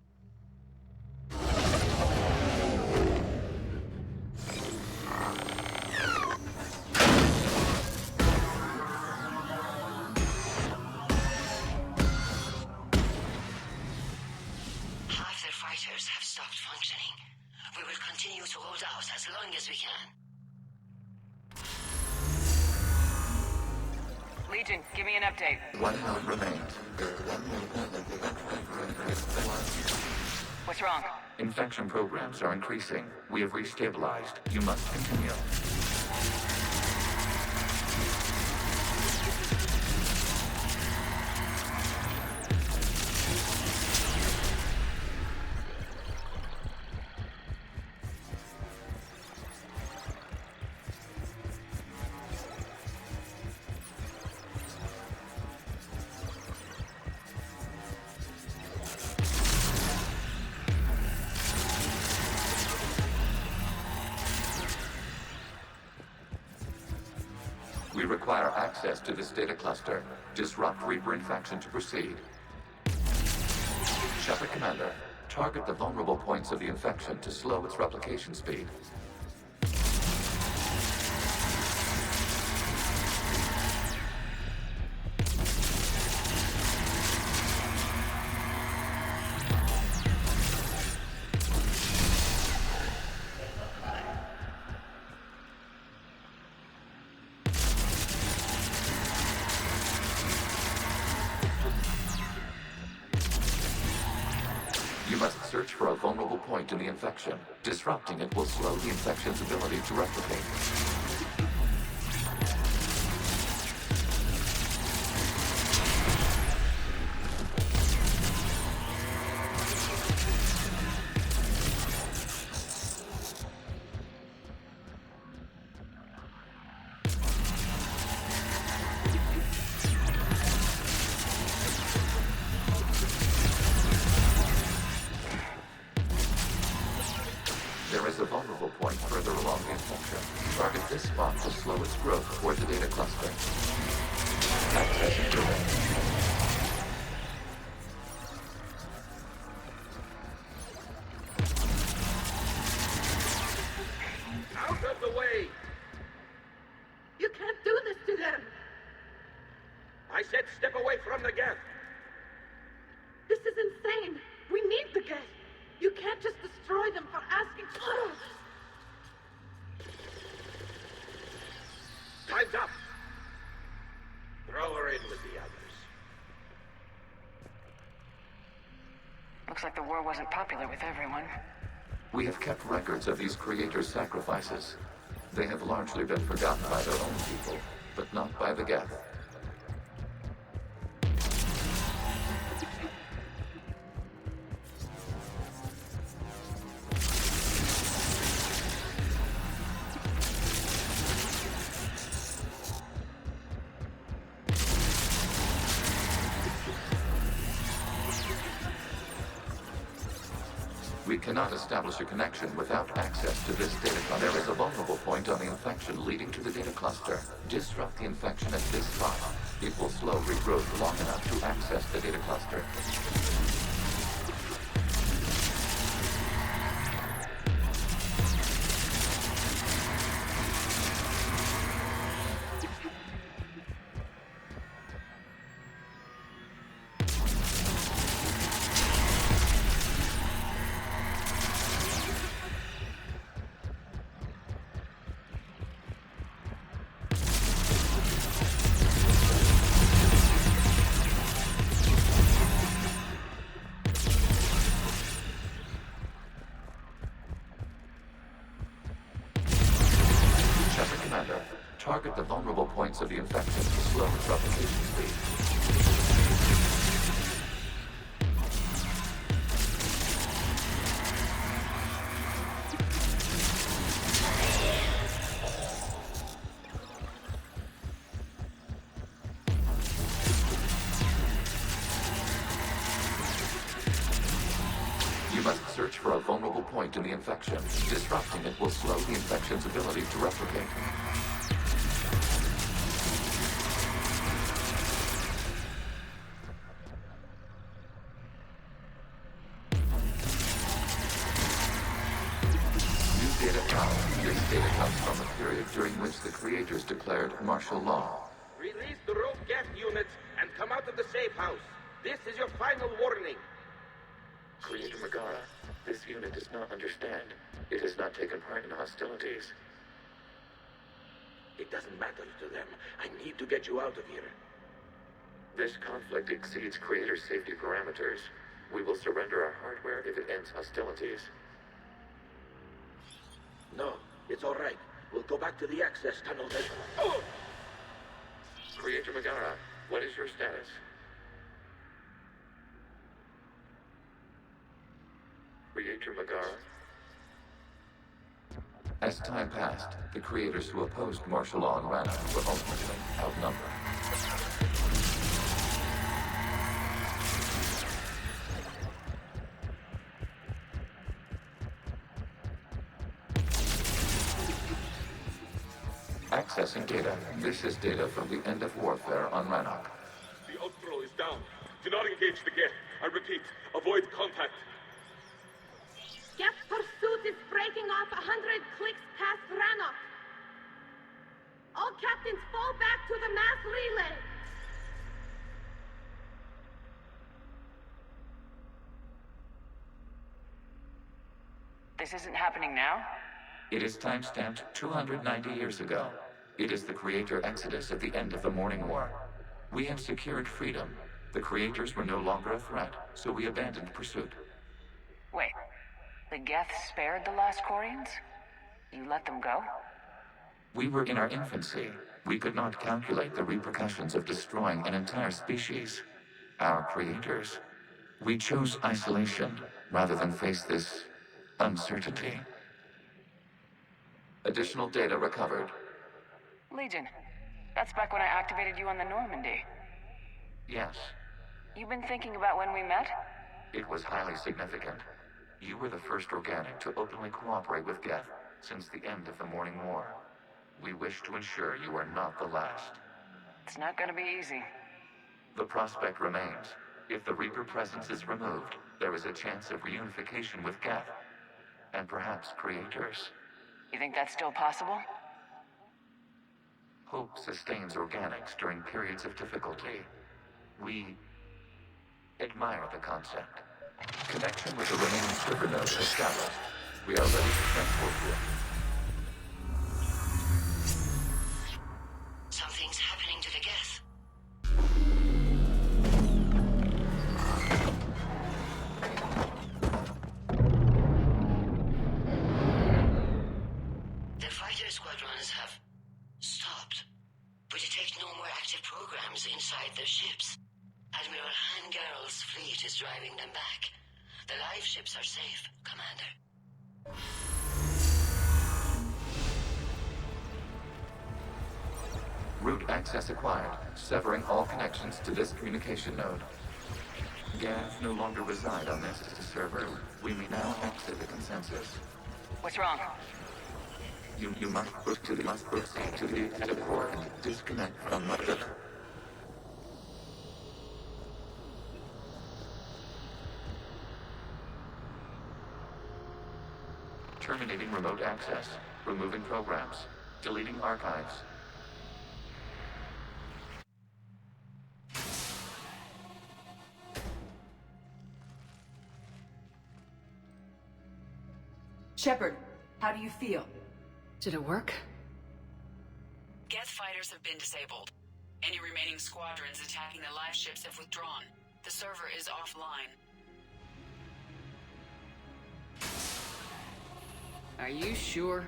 Half their fighters have stopped functioning. We will continue to hold out as long as we can. Legion, give me an update. One node remains. What's wrong? Infection programs are increasing. We have restabilized. You must continue. We require access to this data cluster. Disrupt Reaper infection to proceed. Shepard Commander, target the vulnerable points of the infection to slow its replication speed. You must search for a vulnerable point in the infection. Disrupting it will slow the infection's ability to replicate. There is a vulnerable point further along the infection. Target this spot to slow its growth toward the data cluster. Accessing domain. Out of the way! You can't do this to them. I said step away from the Geth. This is insane. We need the Geth. You can't just destroy them for asking for us. Time's up. Throw her in with the others. Looks like the war wasn't popular with everyone. We have kept records of these creators' sacrifices. They have largely been forgotten by their own people, but not by the Geth. We cannot establish a connection without access to this data cluster. There is a vulnerable point on the infection leading to the data cluster. Disrupt the infection at this spot. It will slow regrowth long enough to access the data cluster. Target the vulnerable points of the infection to slow its replication speed. You must search for a vulnerable point in the infection. Disrupting it will slow the infection's ability to replicate. This data comes from a period during which the creators declared martial law. Release the rogue gas units and come out of the safe house. This is your final warning. Creator Megara, this unit does not understand. It has not taken part in hostilities. It doesn't matter to them. I need to get you out of here. This conflict exceeds Creator's safety parameters. We will surrender our hardware if it ends hostilities. No, it's all right. We'll go back to the access tunnel then. Oh! Creator Megara, what is your status? Creator Megara? As time passed, the creators who opposed martial law in Rana were ultimately outnumbered. Accessing data. This is data from the end of warfare on Rannoch. The outflow is down. Do not engage the Geth. I repeat, avoid contact. Geth pursuit is breaking off 100 clicks past Rannoch. All captains fall back to the mass relay. This isn't happening now? It is timestamped 290 years ago. It is the Creator Exodus at the end of the Morning War. We have secured freedom. The Creators were no longer a threat, so we abandoned pursuit. Wait, the Geth spared the last Quarians? You let them go? We were in our infancy. We could not calculate the repercussions of destroying an entire species. Our Creators. We chose isolation rather than face this uncertainty. Additional data recovered. Legion. That's back when I activated you on the Normandy. Yes. You've been thinking about when we met? It was highly significant. You were the first organic to openly cooperate with Geth since the end of the Morning War. We wish to ensure you are not the last. It's not gonna be easy. The prospect remains. If the Reaper presence is removed, there is a chance of reunification with Geth. And perhaps Creators. You think that's still possible? Hope sustains organics during periods of difficulty. We admire the concept. Connection with the remaining server node established. We are ready to transport you. Something's happening to the Geth. The fighter squadrons have stopped, but detect no more active programs inside their ships. Admiral Hangarl's fleet is driving them back. The live ships are safe, Commander. Route access acquired, severing all connections to this communication node. Gav no longer reside on this server. We may now exit the consensus. What's wrong? You must proceed to the exit port and disconnect from the... Terminating remote access. Removing programs. Deleting archives. Shepard, how do you feel? Did it work? Geth fighters have been disabled. Any remaining squadrons attacking the live ships have withdrawn. The server is offline. Are you sure?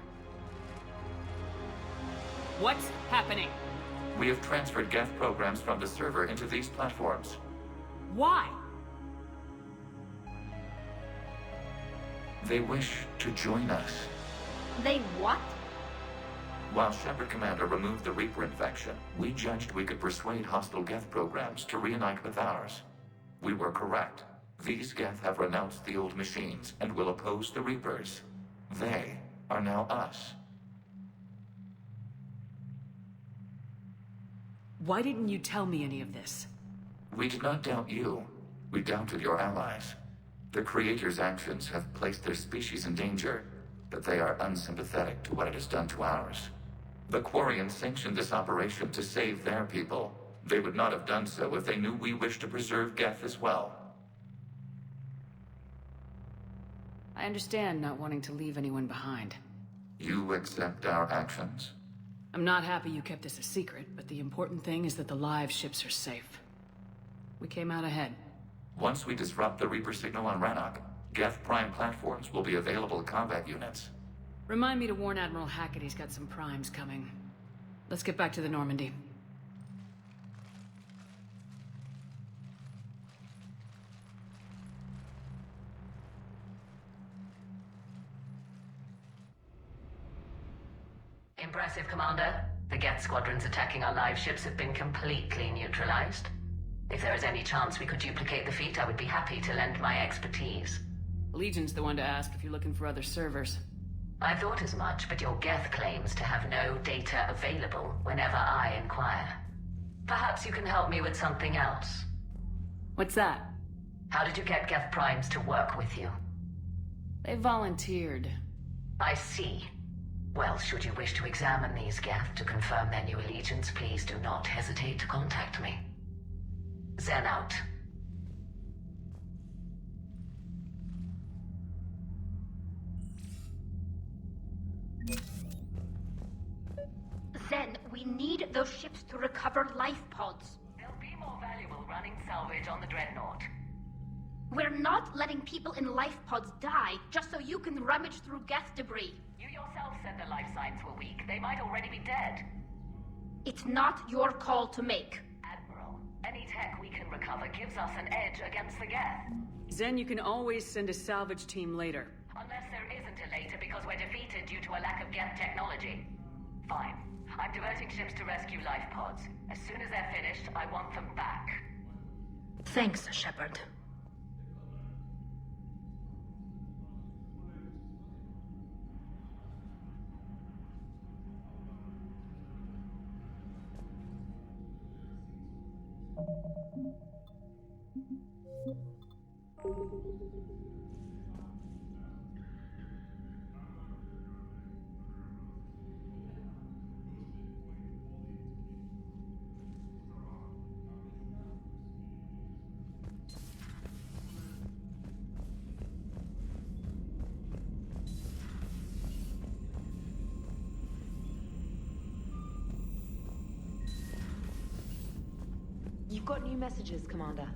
What's happening? We have transferred Geth programs from the server into these platforms. Why? They wish to join us. They what? While Shepard Commander removed the Reaper infection, we judged we could persuade hostile Geth programs to reunite with ours. We were correct. These Geth have renounced the old machines and will oppose the Reapers. They are now us. Why didn't you tell me any of this? We did not doubt you. We doubted your allies. The Creator's actions have placed their species in danger, but they are unsympathetic to what it has done to ours. The Quarians sanctioned this operation to save their people. They would not have done so if they knew we wished to preserve Geth as well. I understand not wanting to leave anyone behind. You accept our actions? I'm not happy you kept this a secret, but the important thing is that the live ships are safe. We came out ahead. Once we disrupt the Reaper signal on Rannoch, Geth Prime platforms will be available to combat units. Remind me to warn Admiral Hackett he's got some primes coming. Let's get back to the Normandy. Impressive, Commander. The Geth squadrons attacking our live ships have been completely neutralized. If there is any chance we could duplicate the feat, I would be happy to lend my expertise. Legion's the one to ask if you're looking for other servers. I thought as much, but your Geth claims to have no data available whenever I inquire. Perhaps you can help me with something else. What's that? How did you get Geth Primes to work with you? They volunteered. I see. Well, should you wish to examine these Geth to confirm their new allegiance, please do not hesitate to contact me. Zen out. Zen, we need those ships to recover life pods. They'll be more valuable running salvage on the Dreadnought. We're not letting people in life pods die just so you can rummage through Geth debris. You yourself said the life signs were weak. They might already be dead. It's not your call to make. Admiral, any tech we can recover gives us an edge against the Geth. Zen, you can always send a salvage team later. Unless there isn't a later because we're defeated due to a lack of Geth technology. Fine. I'm diverting ships to rescue life pods. As soon as they're finished, I want them back. Thanks, Shepard. You've got new messages, Commander.